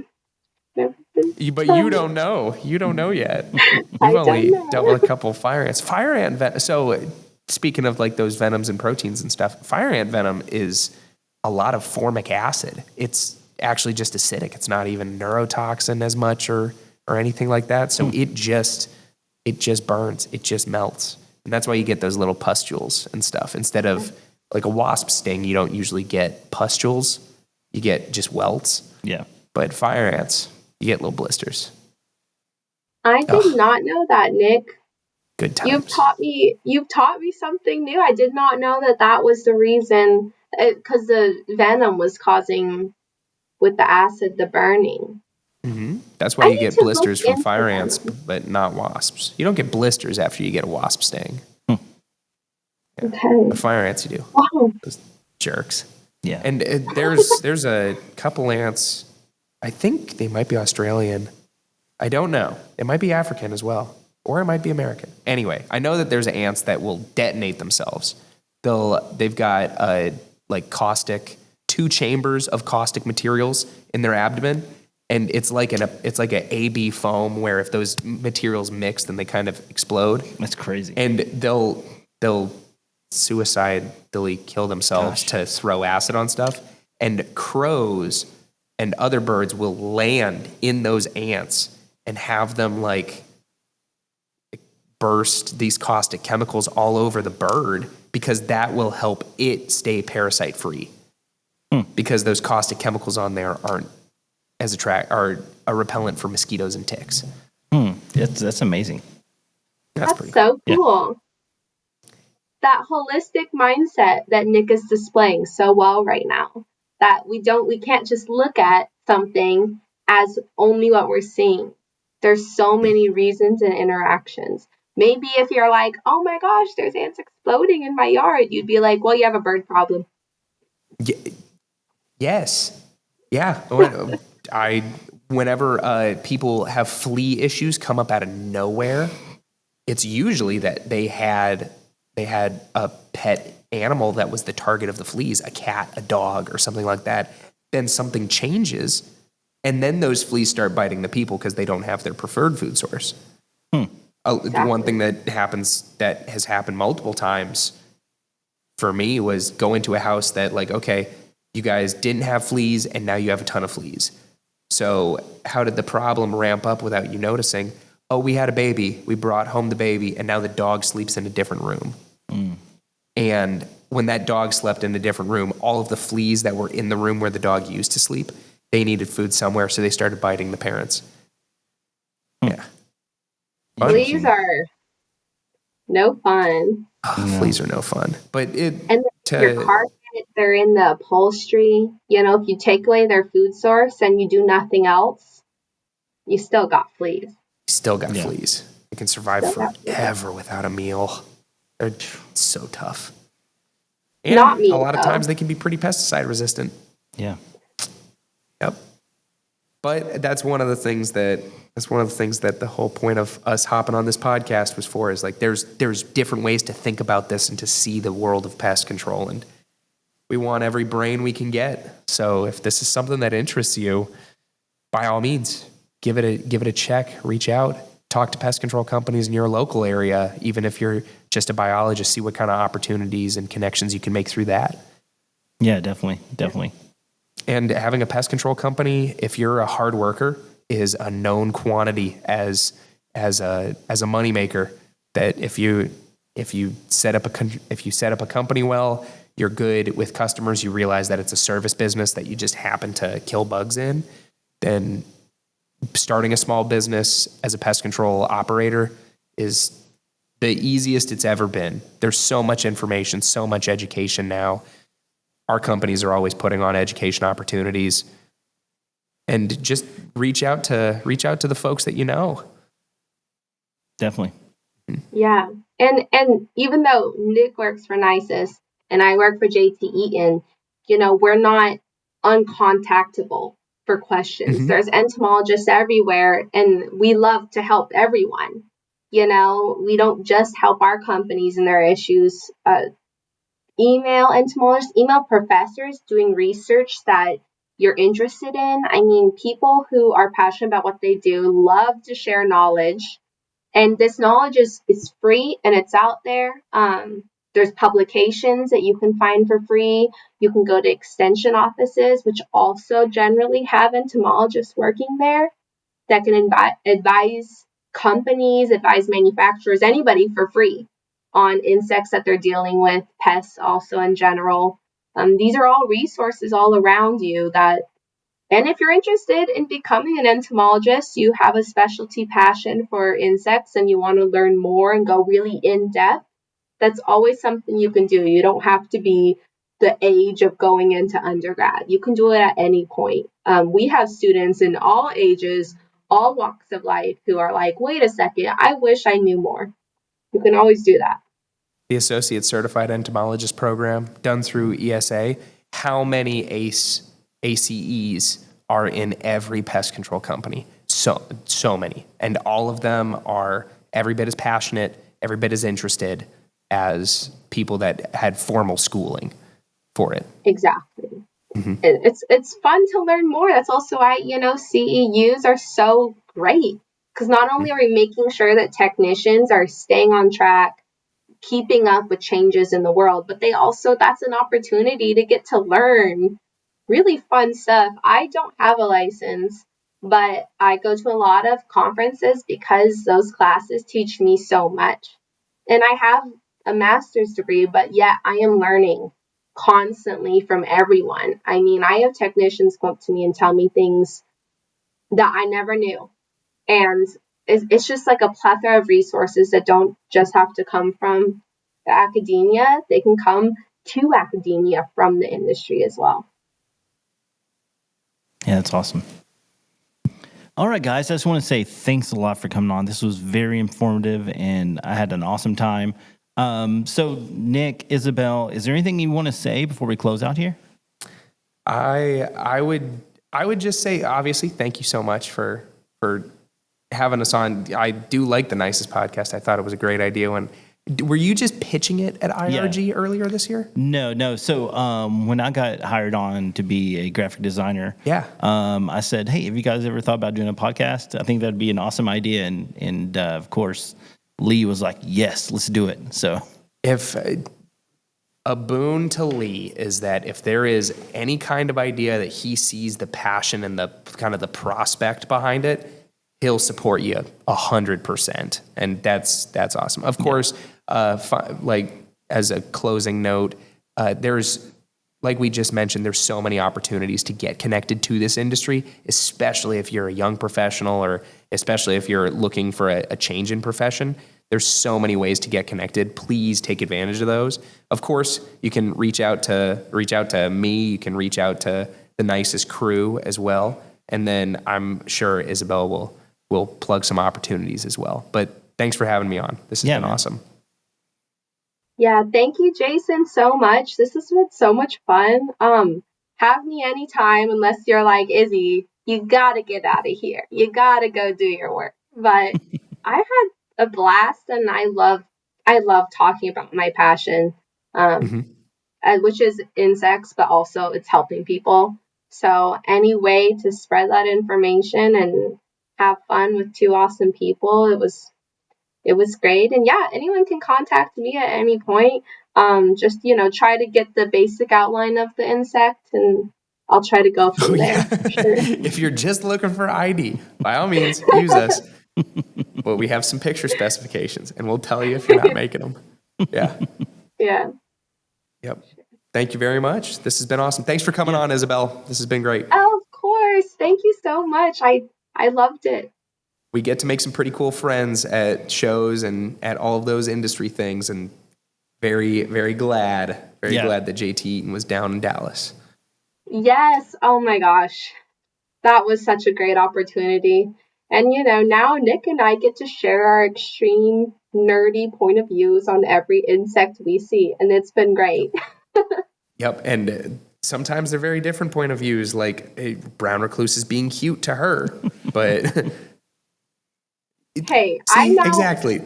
But you don't know. You don't know yet. You've only dealt with a couple of fire ants. Fire ant venom. So speaking of like those venoms and proteins and stuff, fire ant venom is a lot of formic acid. It's actually just acidic. It's not even neurotoxin as much or anything like that. So it just burns. It just melts. And that's why you get those little pustules and stuff. Instead of like a wasp sting, you don't usually get pustules. You get just welts. Yeah. But fire ants, you get little blisters. I did not know that, Nick. Good times. You've taught me something new. I did not know that was the reason, because the venom was causing, with the acid, the burning. Mm-hmm. That's why you get blisters from fire ants, but not wasps. You don't get blisters after you get a wasp sting. Yeah. Okay. But fire ants you do. Wow. Those jerks. Yeah. And there's a couple ants, I think they might be Australian. I don't know. It might be African as well. Or it might be American. Anyway, I know that there's ants that will detonate themselves. They've got two chambers of caustic materials in their abdomen, and it's like an AB foam where if those materials mix, then they kind of explode. That's crazy. And they'll suicidally kill themselves to throw acid on stuff. And crows and other birds will land in those ants and have them like burst these caustic chemicals all over the bird, because that will help it stay parasite free. Because those caustic chemicals on there are a repellent for mosquitoes and ticks. That's amazing. That's pretty so cool. Cool. Yeah. That holistic mindset that Nick is displaying so well right now, that we can't just look at something as only what we're seeing. There's so many reasons and interactions. Maybe if you're like, oh my gosh, there's ants exploding in my yard, you'd be like, well, you have a bird problem. Yes. Yeah. Whenever people have flea issues come up out of nowhere, it's usually that they had a pet animal that was the target of the fleas, a cat, a dog, or something like that, then something changes, and then those fleas start biting the people because they don't have their preferred food source. The one thing that has happened multiple times for me was go into a house that, like, okay, you guys didn't have fleas and now you have a ton of fleas. So how did the problem ramp up without you noticing? Oh, we had a baby. We brought home the baby, and now the dog sleeps in a different room. And when that dog slept in a different room, all of the fleas that were in the room where the dog used to sleep, they needed food somewhere, so they started biting the parents. Yeah. Fleas are no fun. Fleas are no fun. But And your carpet, they're in the upholstery. You know, if you take away their food source and you do nothing else, you still got fleas. Still got fleas. They can survive forever without a meal. They're so tough. And not me, a lot of though. times they can be pretty pesticide resistant. Yeah. Yep. But that's one of the things that the whole point of us hopping on this podcast was for, is like there's different ways to think about this and to see the world of pest control, and we want every brain we can get. So if this is something that interests you, by all means, give it a check, reach out, talk to pest control companies in your local area, even if you're just a biologist, see what kind of opportunities and connections you can make through that. Yeah, definitely. And having a pest control company, if you're a hard worker, is a known quantity as a moneymaker. That if you set up a company well, you're good with customers. You realize that it's a service business that you just happen to kill bugs in. Then starting a small business as a pest control operator is the easiest it's ever been. There's so much information, so much education now. Our companies are always putting on education opportunities, and just reach out to the folks that you know. Definitely. Yeah. And even though Nick works for Nisus and I work for JT Eaton, you know, we're not uncontactable for questions. There's entomologists everywhere, and we love to help everyone. You know, we don't just help our companies and their issues. Email entomologists, email professors doing research that you're interested in. I mean, people who are passionate about what they do love to share knowledge. And this knowledge is free and it's out there. There's publications that you can find for free. You can go to extension offices, which also generally have entomologists working there that can advise companies, advise manufacturers, anybody for free on insects that they're dealing with, pests also in general. These are all resources all around you that, and if you're interested in becoming an entomologist, you have a specialty passion for insects and you want to learn more and go really in depth, that's always something you can do. You don't have to be the age of going into undergrad. You can do it at any point. We have students in all ages, all walks of life who are like, wait a second, I wish I knew more. You can always do that. The Associate Certified Entomologist program done through ESA, how many ACEs are in every pest control company? So many. And all of them are every bit as passionate, every bit as interested as people that had formal schooling for it. Exactly. It's fun to learn more. That's also why, you know, CEUs are so great, because not only are we making sure that technicians are staying on track, keeping up with changes in the world, but that's an opportunity to get to learn really fun stuff. I don't have a license, but I go to a lot of conferences because those classes teach me so much. And I have a master's degree, but yet I am learning constantly from everyone. I mean, I have technicians come up to me and tell me things that I never knew. And it's just like a plethora of resources that don't just have to come from the academia, they can come to academia from the industry as well. Yeah, that's awesome. All right, guys, I just want to say thanks a lot for coming on. This was very informative, and I had an awesome time. So, Nick, Isabelle, is there anything you want to say before we close out here? I would just say, obviously, thank you so much for having us on. I do like the Nisus podcast. I thought it was a great idea when Were you just pitching it at IRG earlier this year? No. So when I got hired on to be a graphic designer, I said, hey, have you guys ever thought about doing a podcast? I think that'd be an awesome idea. And of course, Lee was like, yes, let's do it. So if a boon to Lee is that if there is any kind of idea that he sees the passion and the kind of the prospect behind it, he'll support you 100%. And that's awesome. Of course, like as a closing note, there's, like we just mentioned, there's so many opportunities to get connected to this industry, especially if you're a young professional or especially if you're looking for a change in profession. There's so many ways to get connected. Please take advantage of those. Of course, you can reach out to me. You can reach out to the Nisus crew as well. And then I'm sure Isabelle will plug some opportunities as well. But thanks for having me on. This has been awesome. Yeah, thank you, Jason, so much. This has been so much fun. Have me anytime, unless you're like, Izzy, you gotta get out of here. You gotta go do your work. But I had a blast, and I love talking about my passion, which is insects, but also it's helping people. So any way to spread that information and have fun with two awesome people, it was great. And yeah, anyone can contact me at any point. Just, try to get the basic outline of the insect, and I'll try to go from there. Sure. If you're just looking for ID, by all means, use us. But we have some picture specifications, and we'll tell you if you're not making them. Yeah. Yeah. Yep. Thank you very much. This has been awesome. Thanks for coming on, Isabelle. This has been great. Oh, of course. Thank you so much. I loved it. We get to make some pretty cool friends at shows and at all of those industry things, and very, very glad that JT Eaton was down in Dallas. Yes. Oh my gosh. That was such a great opportunity. And, now Nick and I get to share our extreme nerdy point of views on every insect we see. And it's been great. Yep. And sometimes they're very different point of views, like brown recluse is being cute to her. But hey, see, I know. Exactly.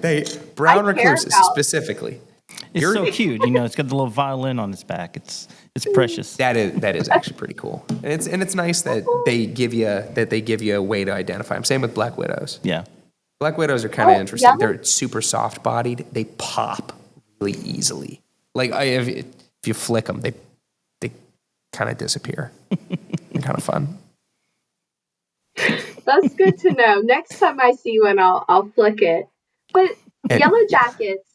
Brown recluses specifically. It's so cute. It's got the little violin on its back. It's precious. That is actually pretty cool. And it's nice that they give you a way to identify them. Same with black widows. Yeah. Black widows are kind of interesting. Yeah. They're super soft bodied. They pop really easily. Like if you flick them, they kind of disappear. They're kind of fun. That's good to know. Next time I see one, I'll flick it. But yellow jackets,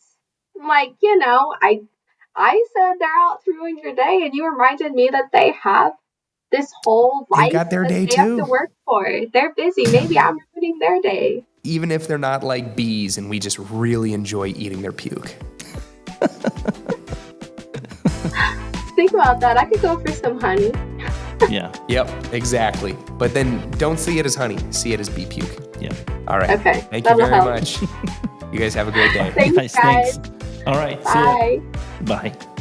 like, I said they're out throughout your day, and you reminded me that they have this whole life got their day they have to work for. They're busy. Maybe I'm ruining their day. Even if they're not like bees and we just really enjoy eating their puke. Think about that. I could go for some honey. Yeah. Yep, exactly. But then don't see it as honey. See it as bee puke. Yeah. All right. Okay. Thank you very much. You guys have a great day. Thanks, guys. All right. Bye. See ya. Bye.